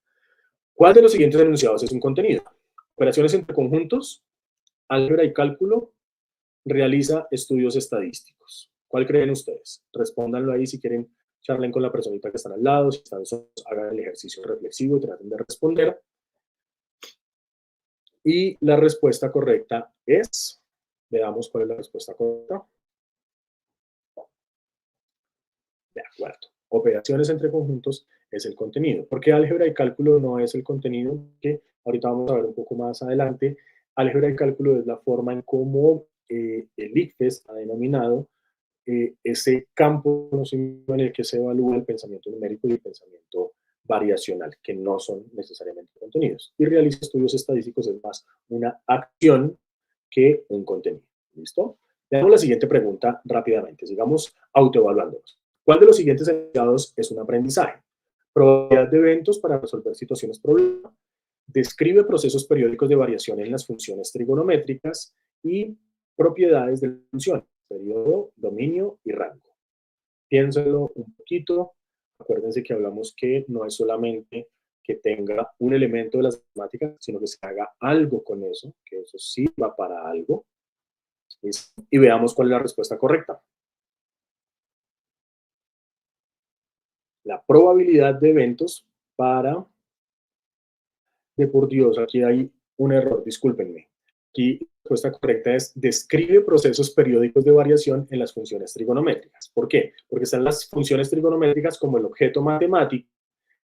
¿Cuál de los siguientes enunciados es un contenido? Operaciones entre conjuntos, álgebra y cálculo realiza estudios estadísticos. ¿Cuál creen ustedes? Respóndanlo ahí si quieren, charlen con la personita que están al lado, si están solos, hagan el ejercicio reflexivo y traten de responder. Y la respuesta correcta es, veamos cuál es la respuesta correcta. De acuerdo. Operaciones entre conjuntos es el contenido. ¿Por qué álgebra y cálculo no es el contenido? Que ahorita vamos a ver un poco más adelante. Álgebra y cálculo es la forma en cómo el ICFES ha denominado ese campo de conocimiento en el que se evalúa el pensamiento numérico y el pensamiento variacional, que no son necesariamente contenidos. Y realiza estudios estadísticos es más una acción que un contenido. ¿Listo? Veamos la siguiente pregunta rápidamente. Sigamos autoevaluándonos. ¿Cuál de los siguientes enunciados es un aprendizaje? Probabilidad de eventos para resolver situaciones problema. Describe procesos periódicos de variación en las funciones trigonométricas y propiedades de la función, periodo, dominio y rango. Piénsenlo un poquito. Acuérdense que hablamos que no es solamente que tenga un elemento de las matemáticas, sino que se haga algo con eso, que eso sirva para algo. Y veamos cuál es la respuesta correcta. La probabilidad de eventos para... por Dios, aquí hay un error, discúlpenme. Aquí la respuesta correcta es describe procesos periódicos de variación en las funciones trigonométricas. ¿Por qué? Porque están las funciones trigonométricas como el objeto matemático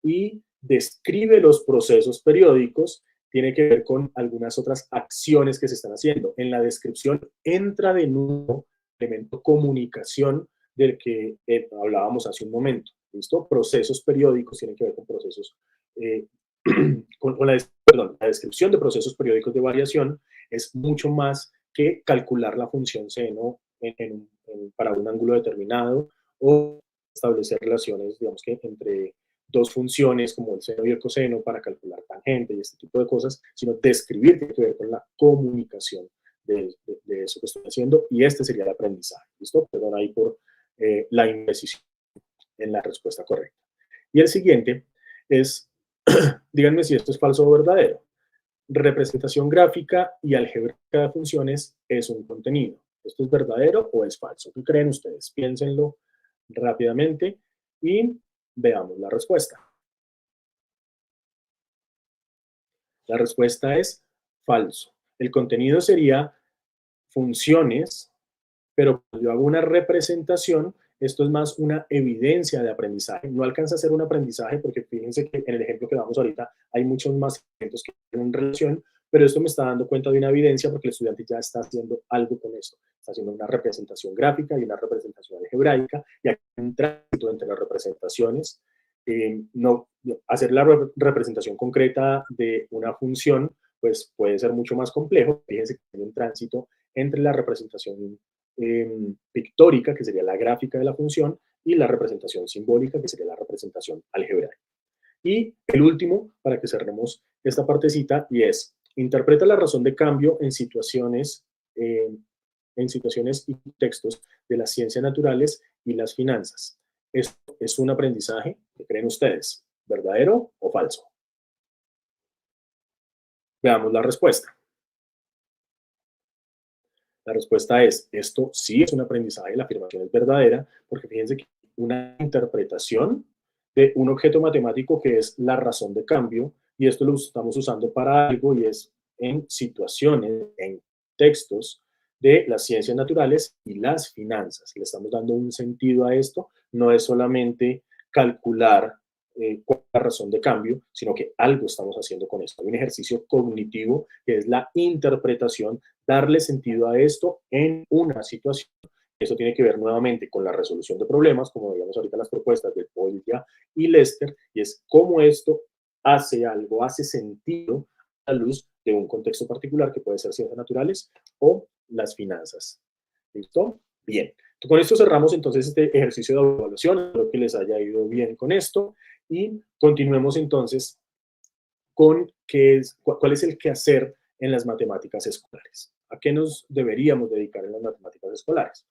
y describe los procesos periódicos, tiene que ver con algunas otras acciones que se están haciendo. En la descripción entra de nuevo el elemento comunicación del que hablábamos hace un momento. ¿Listo? Procesos periódicos tienen que ver con procesos, la descripción de procesos periódicos de variación es mucho más que calcular la función seno para un ángulo determinado o establecer relaciones, digamos que entre dos funciones como el seno y el coseno para calcular tangente y este tipo de cosas, sino describir tiene que ver con la comunicación de eso que estoy haciendo y este sería el aprendizaje. ¿Listo? Perdón ahí por la imprecisión en la respuesta correcta. Y el siguiente es, díganme si esto es falso o verdadero. Representación gráfica y algébrica de funciones es un contenido. ¿Esto es verdadero o es falso? ¿Qué creen ustedes? Piénsenlo rápidamente y veamos la respuesta. La respuesta es falso. El contenido sería funciones, pero cuando yo hago una representación, esto es más una evidencia de aprendizaje. No alcanza a ser un aprendizaje porque fíjense que en el ejemplo que damos ahorita hay muchos más elementos que tienen relación, pero esto me está dando cuenta de una evidencia porque el estudiante ya está haciendo algo con esto. Está haciendo una representación gráfica y una representación algebraica y hay un tránsito entre las representaciones. Hacer la representación concreta de una función pues puede ser mucho más complejo. Fíjense que hay un tránsito entre la representación pictórica, que sería la gráfica de la función, y la representación simbólica, que sería la representación algebraica. Y el último, para que cerremos esta partecita, y es, interpreta la razón de cambio en situaciones y textos de las ciencias naturales y las finanzas. ¿Esto es un aprendizaje? ¿Qué creen ustedes? ¿Verdadero o falso? Veamos la respuesta. La respuesta es, esto sí es un aprendizaje, la afirmación es verdadera, porque fíjense que una interpretación de un objeto matemático que es la razón de cambio, y esto lo estamos usando para algo, y es en situaciones, en textos de las ciencias naturales y las finanzas. Le estamos dando un sentido a esto, no es solamente calcular cuál es la razón de cambio, sino que algo estamos haciendo con esto. Hay un ejercicio cognitivo que es la interpretación, darle sentido a esto en una situación. Eso tiene que ver nuevamente con la resolución de problemas, como veíamos ahorita las propuestas de Polya y Lester, y es cómo esto hace algo, hace sentido a la luz de un contexto particular que puede ser ciencias naturales o las finanzas. ¿Listo? Bien. Con esto cerramos entonces este ejercicio de evaluación. Espero que les haya ido bien con esto y continuemos entonces con cuál es el quehacer en las matemáticas escolares. ¿A qué nos deberíamos dedicar en las matemáticas escolares?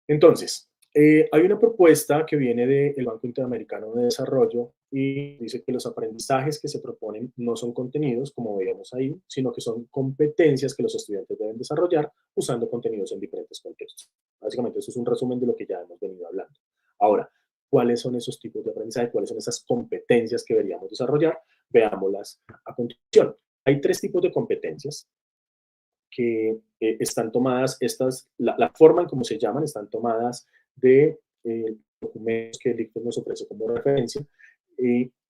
Entonces, Hay una propuesta que viene del Banco Interamericano de Desarrollo y dice que los aprendizajes que se proponen no son contenidos, como veíamos ahí, sino que son competencias que los estudiantes deben desarrollar usando contenidos en diferentes contextos. Básicamente, eso es un resumen de lo que ya hemos venido hablando. Ahora, ¿cuáles son esos tipos de aprendizaje? ¿Cuáles son esas competencias que deberíamos desarrollar? Veámoslas a continuación. Hay tres tipos de competencias que están tomadas, la forma en cómo se llaman, están tomadas de documentos que el ICFES nos ofrece como referencia,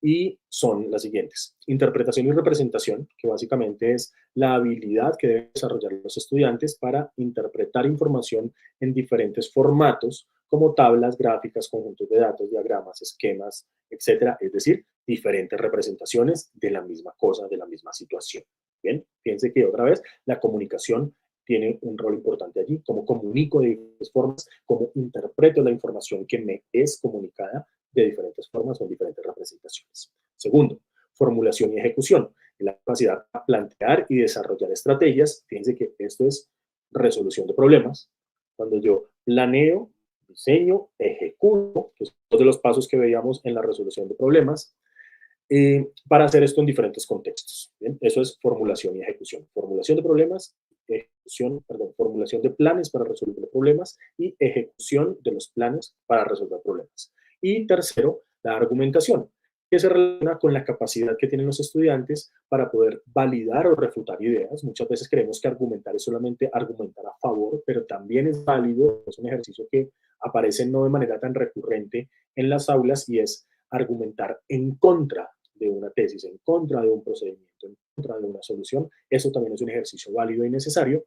y son las siguientes. Interpretación y representación, que básicamente es la habilidad que deben desarrollar los estudiantes para interpretar información en diferentes formatos, como tablas, gráficas, conjuntos de datos, diagramas, esquemas, etcétera. Es decir, diferentes representaciones de la misma cosa, de la misma situación. Bien, fíjense que otra vez la comunicación tiene un rol importante allí, cómo comunico de diferentes formas, cómo interpreto la información que me es comunicada de diferentes formas o en diferentes representaciones. Segundo, formulación y ejecución, la capacidad de plantear y desarrollar estrategias. Fíjense que esto es resolución de problemas. Cuando yo planeo, diseño, ejecuto, que son todos de los pasos que veíamos en la resolución de problemas, para hacer esto en diferentes contextos. ¿Bien? Eso es formulación y ejecución. Formulación de problemas, formulación de planes para resolver problemas y ejecución de los planes para resolver problemas. Y tercero, la argumentación, que se relaciona con la capacidad que tienen los estudiantes para poder validar o refutar ideas. Muchas veces creemos que argumentar es solamente argumentar a favor, pero también es válido, es un ejercicio que aparece no de manera tan recurrente en las aulas y es argumentar en contra de una tesis, en contra de un procedimiento, en contra de una solución. Eso también es un ejercicio válido y necesario,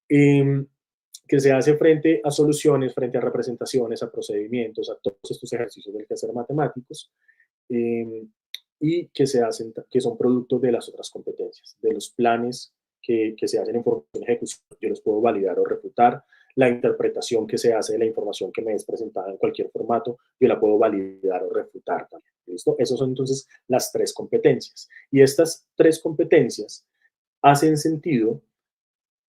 que se hace frente a soluciones, frente a representaciones, a procedimientos, a todos estos ejercicios del quehacer matemáticos, y que son productos de las otras competencias, de los planes que se hacen en formación y ejecución. Yo los puedo validar o refutar. La interpretación que se hace de la información que me es presentada en cualquier formato, yo la puedo validar o refutar también. ¿Listo? Esas son entonces las tres competencias. Y estas tres competencias hacen sentido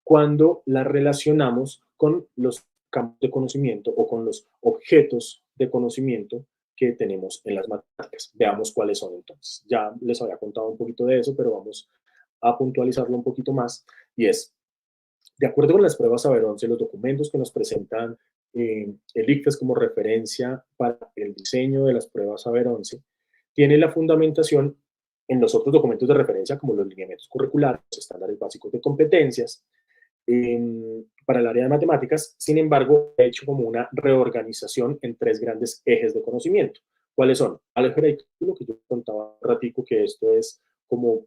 cuando las relacionamos con los campos de conocimiento o con los objetos de conocimiento que tenemos en las matemáticas. Veamos cuáles son entonces. Ya les había contado un poquito de eso, pero vamos a puntualizarlo un poquito más. Y es, de acuerdo con las pruebas Saber 11, los documentos que nos presentan el ICFES como referencia para el diseño de las pruebas Saber 11, tiene la fundamentación en los otros documentos de referencia, como los lineamientos curriculares, los estándares básicos de competencias, para el área de matemáticas. Sin embargo, he hecho como una reorganización en tres grandes ejes de conocimiento. ¿Cuáles son? Álgebra y cálculo, que yo contaba un ratico que esto es como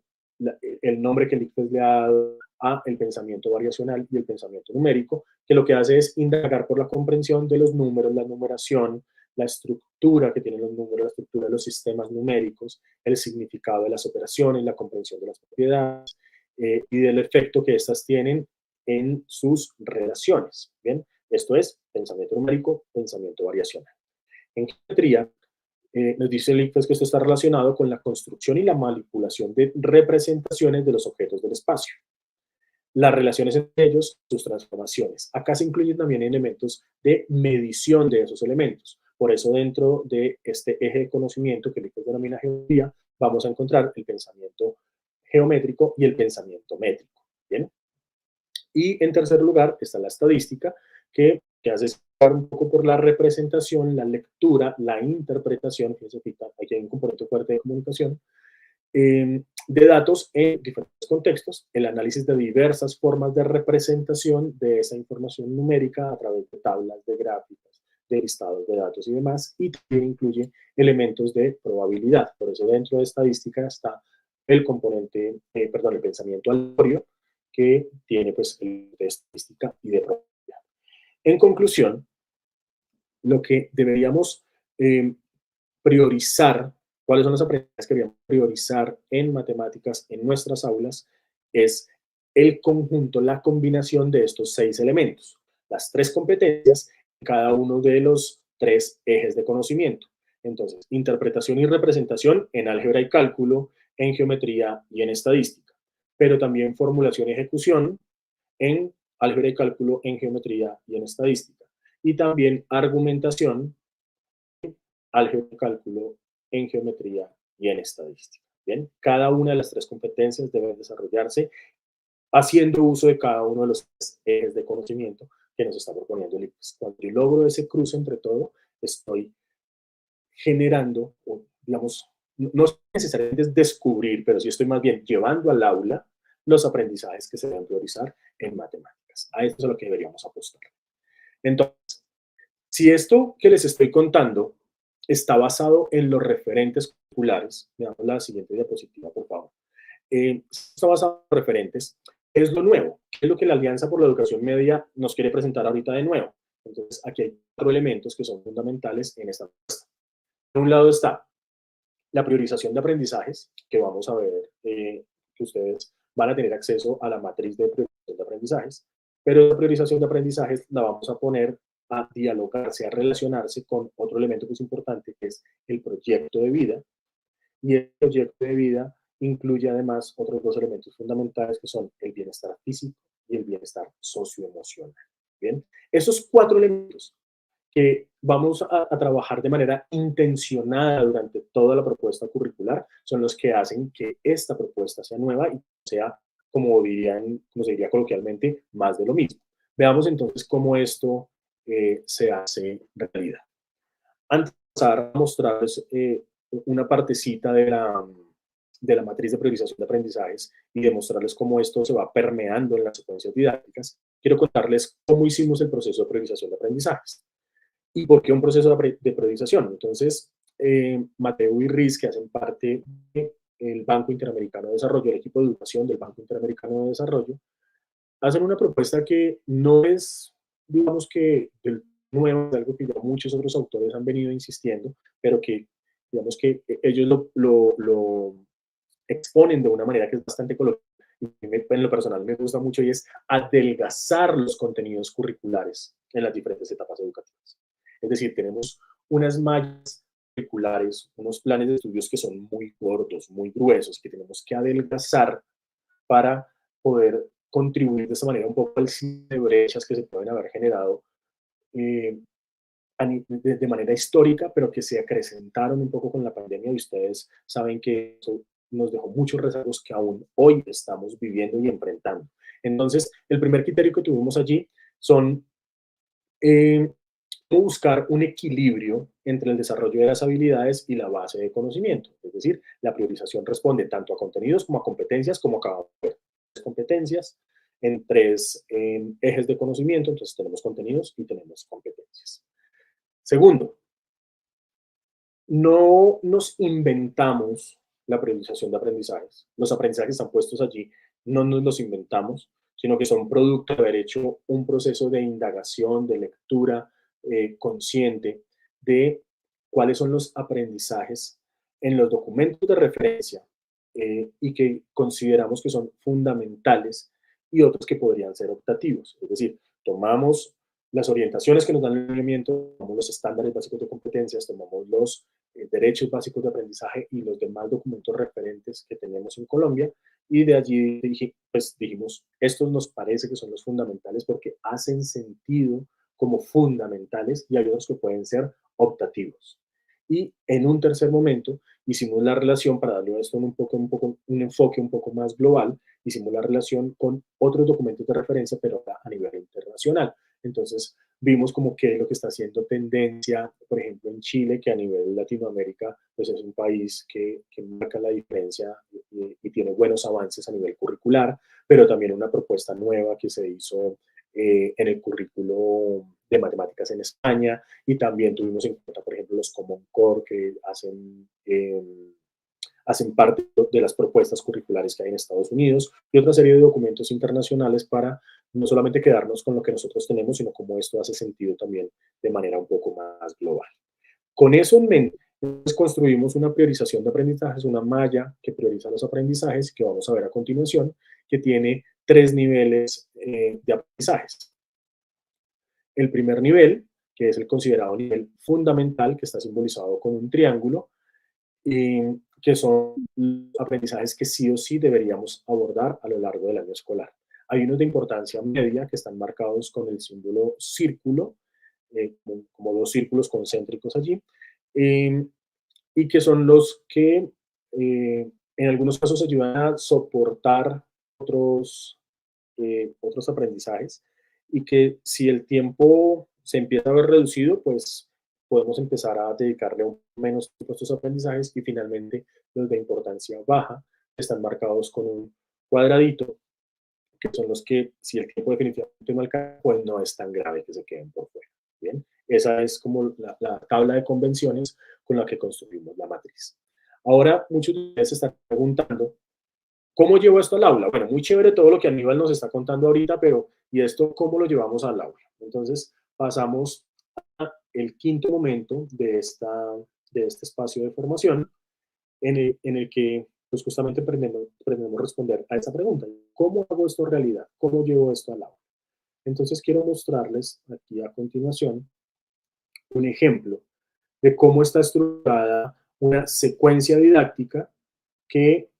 el nombre que el ICFES le ha dado a el pensamiento variacional y el pensamiento numérico, que lo que hace es indagar por la comprensión de los números, la numeración, la estructura que tienen los números, la estructura de los sistemas numéricos, el significado de las operaciones, la comprensión de las propiedades y del efecto que estas tienen en sus relaciones. Bien, esto es pensamiento numérico, pensamiento variacional. En geometría, nos dice el ICFES que esto está relacionado con la construcción y la manipulación de representaciones de los objetos del espacio, las relaciones entre ellos, sus transformaciones. Acá se incluyen también elementos de medición de esos elementos. Por eso, dentro de este eje de conocimiento que el ICFES denomina geometría, vamos a encontrar el pensamiento geométrico y el pensamiento métrico. ¿Bien? Y en tercer lugar está la estadística, que hace un poco por la representación, la lectura, la interpretación, fíjense que aquí hay un componente fuerte de comunicación, de datos en diferentes contextos, el análisis de diversas formas de representación de esa información numérica a través de tablas, de gráficas, de listados de datos y demás, y también incluye elementos de probabilidad. Por eso dentro de estadística está el componente, el pensamiento aleatorio, que tiene pues el de estadística y de probabilidad. En conclusión, lo que deberíamos priorizar, cuáles son las aprendizajes que deberíamos priorizar en matemáticas en nuestras aulas, es el conjunto, la combinación de estos 6 elementos, las 3 competencias en cada uno de los 3 ejes de conocimiento. Entonces, interpretación y representación en álgebra y cálculo, en geometría y en estadística, pero también formulación y ejecución en álgebra y cálculo, en geometría y en estadística. y también argumentación, álgebra y cálculo, en geometría y en estadística. Bien, cada una de las tres competencias debe desarrollarse haciendo uso de cada uno de los ejes de conocimiento que nos está proponiendo el ICFES. Cuando yo logro ese cruce entre todo, estoy generando, o digamos, no necesariamente es descubrir, pero sí estoy más bien llevando al aula los aprendizajes que se deben priorizar en matemáticas. A eso es a lo que deberíamos apostar. Entonces, si esto que les estoy contando está basado en los referentes curriculares, veamos la siguiente diapositiva, por favor. Está basado en los referentes. ¿Qué es lo nuevo? ¿Qué es lo que la Alianza por la Educación Media nos quiere presentar ahorita de nuevo? Entonces, aquí hay 4 elementos que son fundamentales en esta propuesta. Por un lado está la priorización de aprendizajes, que vamos a ver que ustedes van a tener acceso a la matriz de priorización de aprendizajes, pero la priorización de aprendizajes la vamos a poner a dialogarse, a relacionarse con otro elemento que es importante, que es el proyecto de vida, y el proyecto de vida incluye además otros 2 elementos fundamentales que son el bienestar físico y el bienestar socioemocional. Bien, esos 4 elementos que vamos a trabajar de manera intencionada durante toda la propuesta curricular son los que hacen que esta propuesta sea nueva y sea, como se diría coloquialmente, más de lo mismo. Veamos entonces cómo esto se hace realidad. Antes de pasar a mostrarles una partecita de la matriz de priorización de aprendizajes y demostrarles cómo esto se va permeando en las secuencias didácticas, quiero contarles cómo hicimos el proceso de priorización de aprendizajes. ¿Y por qué un proceso de priorización? Entonces, Mateo y Riz, que hacen parte del Banco Interamericano de Desarrollo, el equipo de educación del Banco Interamericano de Desarrollo, hacen una propuesta que no es, digamos que, del nuevo, es algo que ya muchos otros autores han venido insistiendo, pero que, digamos que ellos lo exponen de una manera que es bastante coloquial. Y en lo personal me gusta mucho y es adelgazar los contenidos curriculares en las diferentes etapas educativas. Es decir, tenemos unas mallas curriculares, unos planes de estudios que son muy gordos, muy gruesos, que tenemos que adelgazar para poder contribuir de esta manera un poco al cierre de brechas que se pueden haber generado eh, de manera histórica, pero que se acrecentaron un poco con la pandemia y ustedes saben que eso nos dejó muchos rezagos que aún hoy estamos viviendo y enfrentando. Entonces, el primer criterio que tuvimos allí son cómo buscar un equilibrio entre el desarrollo de las habilidades y la base de conocimiento. Es decir, la priorización responde tanto a contenidos como a competencias, como acabamos de ver. Competencias en 3 ejes de conocimiento, entonces tenemos contenidos y tenemos competencias. Segundo, no nos inventamos la priorización de aprendizajes. Los aprendizajes están puestos allí, no nos los inventamos, sino que son producto de haber hecho un proceso de indagación, de lectura consciente de cuáles son los aprendizajes en los documentos de referencia y que consideramos que son fundamentales y otros que podrían ser optativos. Es decir, tomamos las orientaciones que nos dan el lineamiento, tomamos los estándares básicos de competencias, tomamos los derechos básicos de aprendizaje y los demás documentos referentes que tenemos en Colombia, y de allí pues dijimos, estos nos parece que son los fundamentales porque hacen sentido como fundamentales y hay otros que pueden ser optativos. Y en un tercer momento hicimos la relación, para darle a esto un enfoque un poco más global, hicimos la relación con otros documentos de referencia, pero a nivel internacional. Entonces, vimos como que lo que está haciendo tendencia, por ejemplo, en Chile, que a nivel Latinoamérica, pues es un país que marca la diferencia y tiene buenos avances a nivel curricular, pero también una propuesta nueva que se hizo en el currículo de matemáticas en España, y también tuvimos en cuenta, por ejemplo, los Common Core que hacen parte de las propuestas curriculares que hay en Estados Unidos, y otra serie de documentos internacionales para no solamente quedarnos con lo que nosotros tenemos, sino cómo esto hace sentido también de manera un poco más global. Con eso en mente, entonces construimos una priorización de aprendizajes, una malla que prioriza los aprendizajes, que vamos a ver a continuación, que tiene 3 niveles de aprendizajes. El primer nivel, que es el considerado nivel fundamental, que está simbolizado con un triángulo, que son aprendizajes que sí o sí deberíamos abordar a lo largo del año escolar. Hay unos de importancia media que están marcados con el símbolo círculo, como dos círculos concéntricos allí, eh, y que son los que en algunos casos ayudan a soportar otros aprendizajes, y que si el tiempo se empieza a ver reducido, pues podemos empezar a dedicarle un menos tiempo a estos aprendizajes, y finalmente los de importancia baja están marcados con un cuadradito, que son los que, si el tiempo definitivamente no alcanza, pues no es tan grave que se queden por fuera. Bien, esa es como la tabla de convenciones con la que construimos la matriz. Ahora, muchos de ustedes se están preguntando, ¿cómo llevo esto al aula? Bueno, muy chévere todo lo que Aníbal nos está contando ahorita, pero ¿y esto cómo lo llevamos al aula? Entonces, pasamos al quinto momento de este espacio de formación, en el que pues justamente aprendemos a responder a esa pregunta. ¿Cómo hago esto realidad? ¿Cómo llevo esto al aula? Entonces, quiero mostrarles aquí a continuación un ejemplo de cómo está estructurada una secuencia didáctica que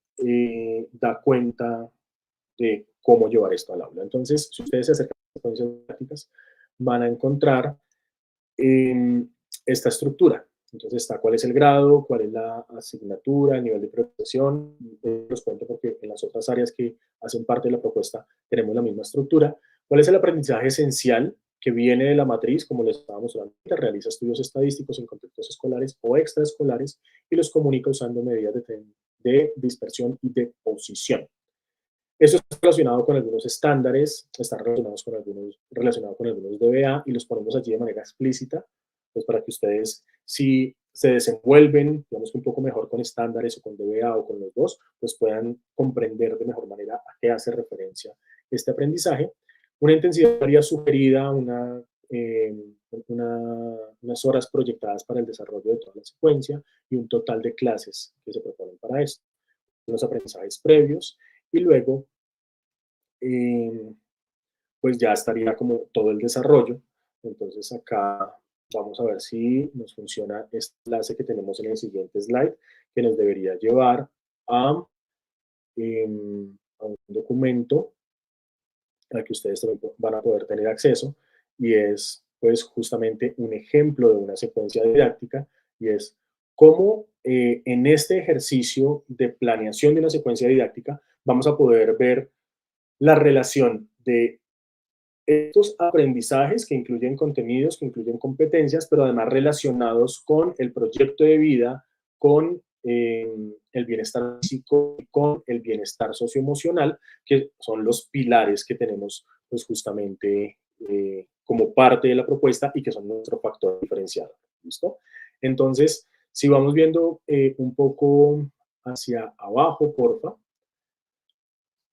da cuenta de cómo llevar esto al aula. Entonces, si ustedes se acercan a las secuencias didácticas, van a encontrar esta estructura. Entonces está cuál es el grado, cuál es la asignatura, el nivel de priorización. Los cuento porque en las otras áreas que hacen parte de la propuesta tenemos la misma estructura. ¿Cuál es el aprendizaje esencial que viene de la matriz? Como les estaba mostrando, realiza estudios estadísticos en contextos escolares o extraescolares y los comunica usando medidas de dispersión y de posición. Eso está relacionado con algunos estándares, está relacionado con algunos DBA, y los ponemos allí de manera explícita, pues para que ustedes, si se desenvuelven, digamos que un poco mejor con estándares o con DBA o con los dos, pues puedan comprender de mejor manera a qué hace referencia este aprendizaje. Una intensidad horaria sugerida, unas horas proyectadas para el desarrollo de toda la secuencia y un total de clases que se proponen para esto. Unos aprendizajes previos, y luego pues ya estaría como todo el desarrollo. Entonces acá vamos a ver si nos funciona este enlace que tenemos en el siguiente slide, que nos debería llevar a un documento al que ustedes también van a poder tener acceso, y es pues justamente un ejemplo de una secuencia didáctica, y es cómo en este ejercicio de planeación de una secuencia didáctica vamos a poder ver la relación de estos aprendizajes que incluyen contenidos, que incluyen competencias, pero además relacionados con el proyecto de vida, con el bienestar físico y con el bienestar socioemocional, que son los pilares que tenemos pues justamente como parte de la propuesta y que son nuestro factor diferenciador. ¿Listo? Entonces, si vamos viendo un poco hacia abajo, porfa,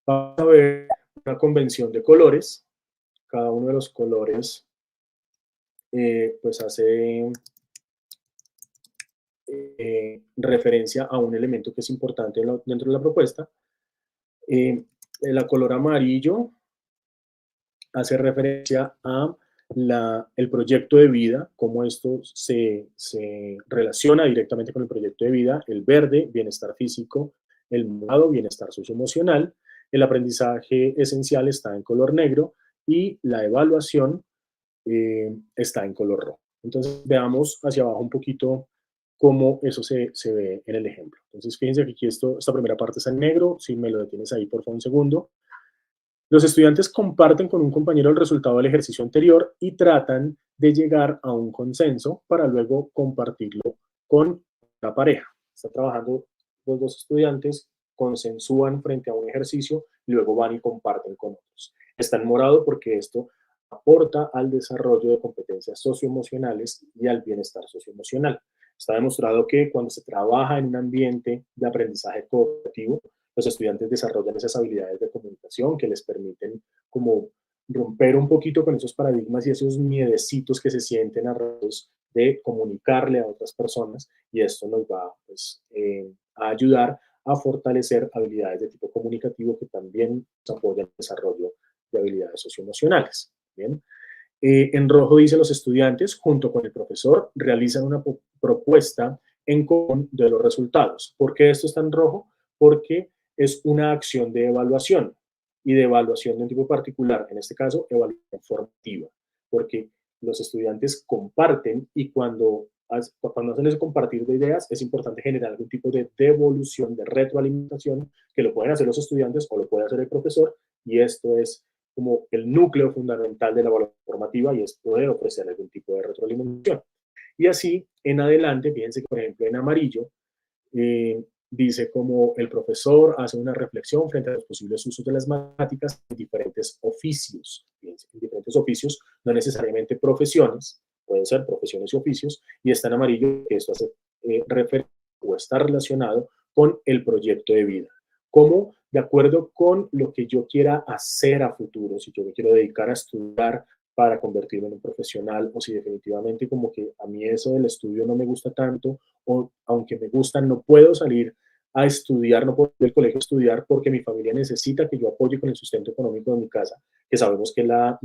vamos a ver una convención de colores. Cada uno de los colores pues hace referencia a un elemento que es importante dentro de la propuesta. El color amarillo hace referencia a el proyecto de vida, cómo esto se relaciona directamente con el proyecto de vida. El verde, bienestar físico. El morado, bienestar socioemocional. El aprendizaje esencial está en color negro, y la evaluación está en color rojo. Entonces veamos hacia abajo un poquito cómo eso se ve en el ejemplo. Entonces fíjense que aquí esta primera parte está en negro. Si me lo detienes ahí por favor un segundo. Los estudiantes comparten con un compañero el resultado del ejercicio anterior y tratan de llegar a un consenso para luego compartirlo con la pareja. Está trabajando los dos estudiantes, consensúan frente a un ejercicio y luego van y comparten con otros. Está en morado porque esto aporta al desarrollo de competencias socioemocionales y al bienestar socioemocional. Está demostrado que cuando se trabaja en un ambiente de aprendizaje cooperativo, los estudiantes desarrollan esas habilidades de comunicación que les permiten como romper un poquito con esos paradigmas y esos miedecitos que se sienten a ratos de comunicarle a otras personas, y esto nos va pues, a ayudar a fortalecer habilidades de tipo comunicativo que también apoyan el desarrollo de habilidades socioemocionales. Bien. En rojo dice: los estudiantes, junto con el profesor, realizan una propuesta en común de los resultados. ¿Por qué esto está en rojo? Porque es una acción de evaluación, y de evaluación de un tipo particular, en este caso, evaluación formativa, porque los estudiantes comparten y cuando hacen ese compartir de ideas, es importante generar algún tipo de devolución, de retroalimentación, que lo pueden hacer los estudiantes o lo puede hacer el profesor, y esto es como el núcleo fundamental de la evaluación formativa, y es poder ofrecer algún tipo de retroalimentación. Y así, en adelante, fíjense que, por ejemplo, en amarillo, dice como el profesor hace una reflexión frente a los posibles usos de las matemáticas en diferentes oficios. Fíjense, en diferentes oficios, no necesariamente profesiones, pueden ser profesiones y oficios, y está en amarillo que esto hace referencia o está relacionado con el proyecto de vida. Como de acuerdo con lo que yo quiera hacer a futuro, si yo me quiero dedicar a estudiar para convertirme en un profesional, o si definitivamente como que a mí eso del estudio no me gusta tanto, o aunque me gusta, no puedo salir a estudiar, no puedo ir al colegio a estudiar porque mi familia necesita que yo apoye con el sustento económico de mi casa, que sabemos que es la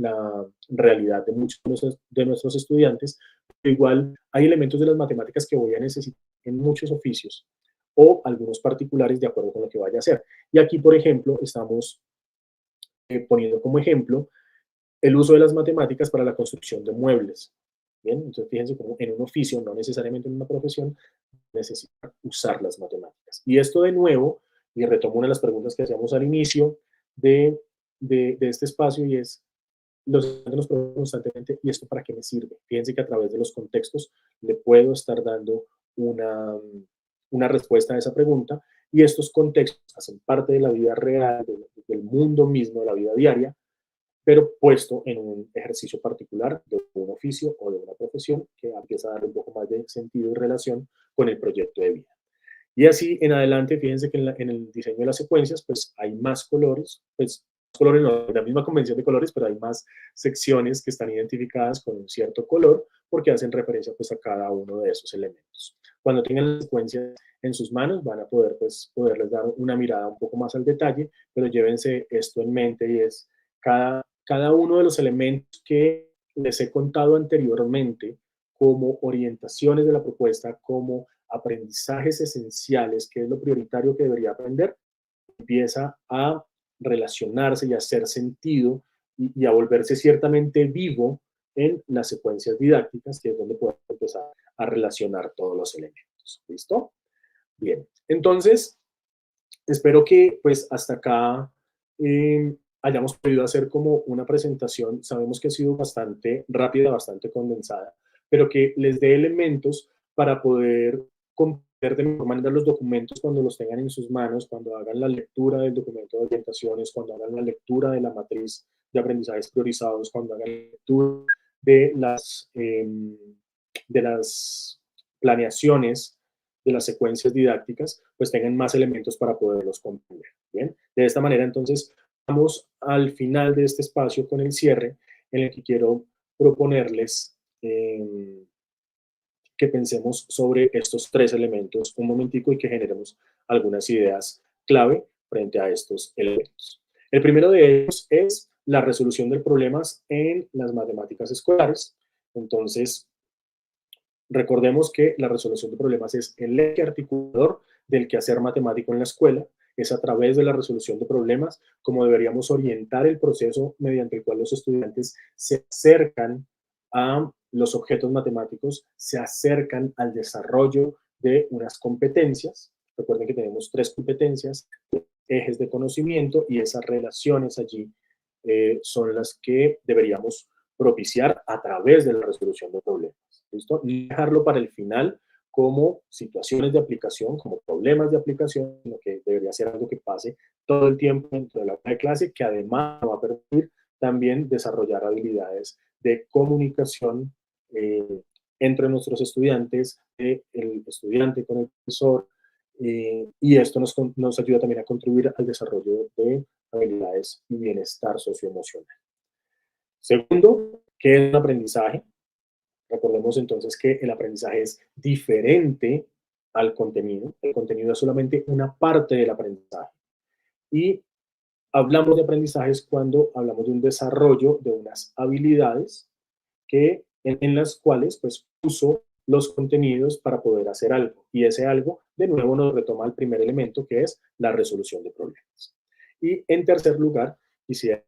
realidad de muchos de nuestros estudiantes. Pero igual hay elementos de las matemáticas que voy a necesitar en muchos oficios o algunos particulares de acuerdo con lo que vaya a hacer. Y aquí, por ejemplo, estamos poniendo como ejemplo el uso de las matemáticas para la construcción de muebles. Bien, entonces fíjense cómo en un oficio, no necesariamente en una profesión, necesita usar las matemáticas. Y esto de nuevo, y retomo una de las preguntas que hacíamos al inicio de este espacio, y es, los estudiantes nos preguntan constantemente, ¿y esto para qué me sirve? Fíjense que a través de los contextos le puedo estar dando una respuesta a esa pregunta, y estos contextos hacen parte de la vida real, del mundo mismo, de la vida diaria, pero puesto en un ejercicio particular de un oficio o de una profesión que empieza a dar un poco más de sentido y relación con el proyecto de vida. Y así en adelante, fíjense que en el diseño de las secuencias, pues hay más colores, pues colores no, la misma convención de colores, pero hay más secciones que están identificadas con un cierto color porque hacen referencia pues a cada uno de esos elementos. Cuando tengan las secuencias en sus manos van a poder pues poderles dar una mirada un poco más al detalle, pero llévense esto en mente, y es cada uno de los elementos que les he contado anteriormente como orientaciones de la propuesta, como aprendizajes esenciales, que es lo prioritario que debería aprender, empieza a relacionarse y a hacer sentido y a volverse ciertamente vivo en las secuencias didácticas, que es donde podemos empezar a relacionar todos los elementos. ¿Listo? Bien, entonces, espero que pues hasta acá hayamos podido hacer como una presentación. Sabemos que ha sido bastante rápida, bastante condensada, pero que les dé elementos para poder comprender de mejor manera los documentos cuando los tengan en sus manos, cuando hagan la lectura del documento de orientaciones, cuando hagan la lectura de la matriz de aprendizajes priorizados, cuando hagan la lectura de las planeaciones de las secuencias didácticas, pues tengan más elementos para poderlos comprender. Bien, de esta manera entonces vamos al final de este espacio con el cierre, en el que quiero proponerles que pensemos sobre estos tres elementos un momentico y que generemos algunas ideas clave frente a estos elementos. El primero de ellos es la resolución de problemas en las matemáticas escolares. Entonces, recordemos que la resolución de problemas es el eje articulador del quehacer matemático en la escuela. Es a través de la resolución de problemas como deberíamos orientar el proceso mediante el cual los estudiantes se acercan a los objetos matemáticos, se acercan al desarrollo de unas competencias. Recuerden que tenemos tres competencias, ejes de conocimiento, y esas relaciones allí son las que deberíamos propiciar a través de la resolución de problemas. ¿Listo? Y dejarlo para el final como situaciones de aplicación, como problemas de aplicación, lo que debería ser algo que pase todo el tiempo dentro de la clase, que además va a permitir también desarrollar habilidades de comunicación entre nuestros estudiantes, el estudiante con el profesor, y esto nos ayuda también a contribuir al desarrollo de habilidades y bienestar socioemocional. Segundo, ¿qué es un aprendizaje? Recordemos entonces que el aprendizaje es diferente al contenido. El contenido es solamente una parte del aprendizaje. Y hablamos de aprendizajes cuando hablamos de un desarrollo de unas habilidades en las cuales pues uso los contenidos para poder hacer algo. Y ese algo, de nuevo, nos retoma el primer elemento, que es la resolución de problemas. Y en tercer lugar, quisiera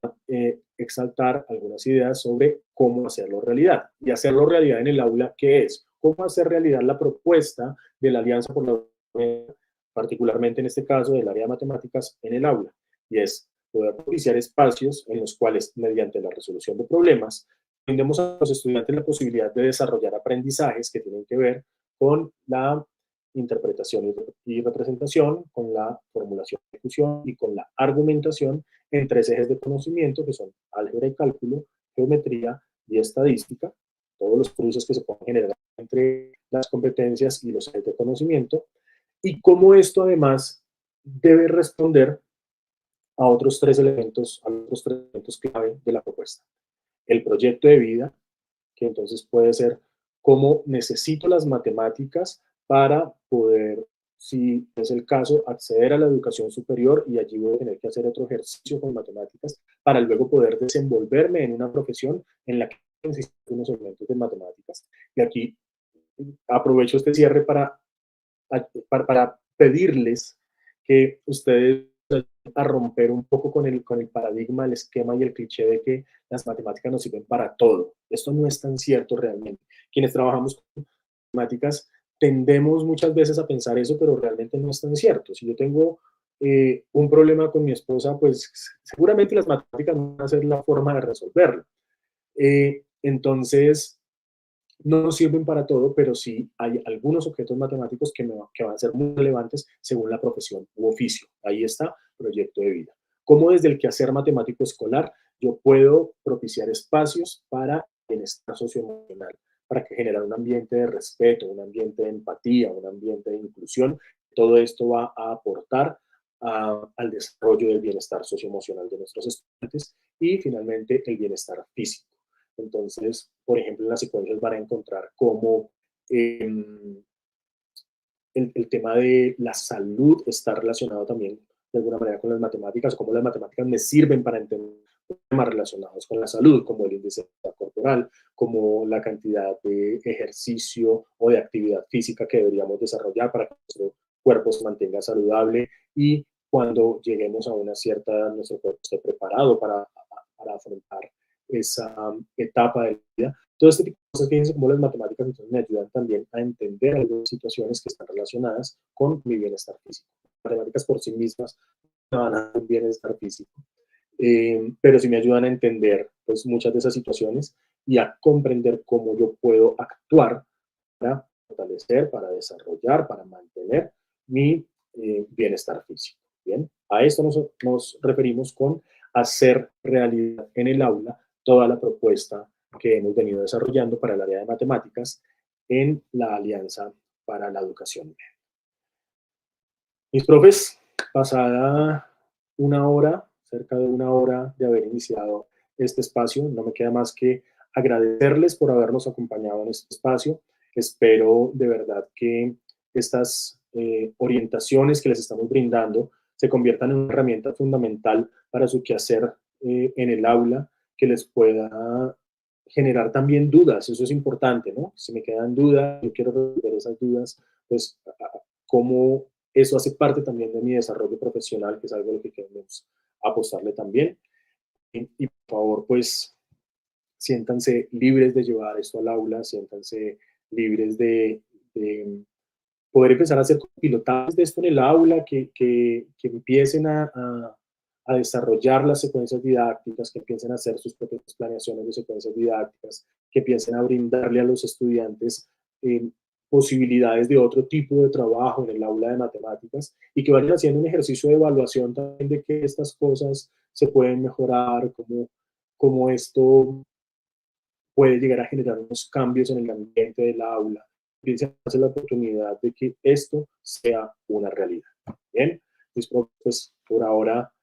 exaltar algunas ideas sobre cómo hacerlo realidad. Y hacerlo realidad en el aula, ¿qué es? ¿Cómo hacer realidad la propuesta de la Alianza por la Educación, particularmente en este caso del área de matemáticas, en el aula? Y es poder propiciar espacios en los cuales, mediante la resolución de problemas, brindemos a los estudiantes la posibilidad de desarrollar aprendizajes que tienen que ver con la interpretación y representación, con la formulación y ejecución y con la argumentación en tres ejes de conocimiento que son álgebra y cálculo, geometría y estadística, todos los cruces que se pueden generar entre las competencias y los ejes de conocimiento, y cómo esto además debe responder a otros tres elementos clave de la propuesta. El proyecto de vida, que entonces puede ser cómo necesito las matemáticas para poder, si es el caso, acceder a la educación superior y allí voy a tener que hacer otro ejercicio con matemáticas para luego poder desenvolverme en una profesión en la que necesito unos elementos de matemáticas. Y aquí aprovecho este cierre para pedirles que ustedes a romper un poco con el paradigma, el esquema y el cliché de que las matemáticas nos sirven para todo. Esto no es tan cierto realmente. Quienes trabajamos con matemáticas tendemos muchas veces a pensar eso, pero realmente no es tan cierto. Si yo tengo un problema con mi esposa, pues seguramente las matemáticas van a ser la forma de resolverlo. Entonces, no nos sirven para todo, pero sí hay algunos objetos matemáticos que van a ser muy relevantes según la profesión u oficio. Ahí está, proyecto de vida. Cómo desde el quehacer matemático escolar yo puedo propiciar espacios para bienestar socioemocional, para que generar un ambiente de respeto, un ambiente de empatía, un ambiente de inclusión. Todo esto va a aportar al desarrollo del bienestar socioemocional de nuestros estudiantes y finalmente el bienestar físico. Entonces, por ejemplo, en las secuencias van a encontrar cómo el tema de la salud está relacionado también de alguna manera con las matemáticas, cómo las matemáticas me sirven para entender temas relacionados con la salud, como el índice de masa corporal, como la cantidad de ejercicio o de actividad física que deberíamos desarrollar para que nuestro cuerpo se mantenga saludable y cuando lleguemos a una cierta, nuestro cuerpo esté preparado para afrontar esa etapa de la vida. Todo este tipo de cosas que dicen como las matemáticas entonces me ayudan también a entender algunas situaciones que están relacionadas con mi bienestar físico. Las matemáticas por sí mismas no van a dar un bienestar físico, pero sí me ayudan a entender pues, muchas de esas situaciones y a comprender cómo yo puedo actuar para fortalecer, para desarrollar, para mantener mi bienestar físico. Bien, a esto nos referimos con hacer realidad en el aula toda la propuesta que hemos venido desarrollando para el área de matemáticas en la Alianza para la Educación. Mis profes, pasada una hora, cerca de una hora de haber iniciado este espacio, no me queda más que agradecerles por habernos acompañado en este espacio. Espero de verdad que estas orientaciones que les estamos brindando se conviertan en una herramienta fundamental para su quehacer en el aula, que les pueda generar también dudas. Eso es importante, ¿no? Si me quedan dudas, yo quiero resolver esas dudas, pues cómo eso hace parte también de mi desarrollo profesional, que es algo a lo que queremos apostarle también. Y por favor, pues siéntanse libres de llevar esto al aula, siéntanse libres de poder empezar a hacer pilotajes de esto en el aula, que empiecen a desarrollar las secuencias didácticas, que empiecen a hacer sus propias planeaciones de secuencias didácticas, que empiecen a brindarle a los estudiantes posibilidades de otro tipo de trabajo en el aula de matemáticas y que vayan haciendo un ejercicio de evaluación también de que estas cosas se pueden mejorar, cómo esto puede llegar a generar unos cambios en el ambiente del aula. Piensen hacer la oportunidad de que esto sea una realidad. Bien, pues por ahora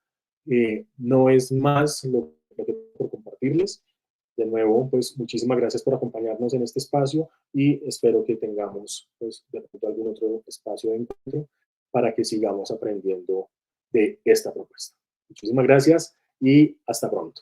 no es más lo que tengo por compartirles. De nuevo, pues muchísimas gracias por acompañarnos en este espacio y espero que tengamos pues, de pronto algún otro espacio de encuentro para que sigamos aprendiendo de esta propuesta. Muchísimas gracias y hasta pronto.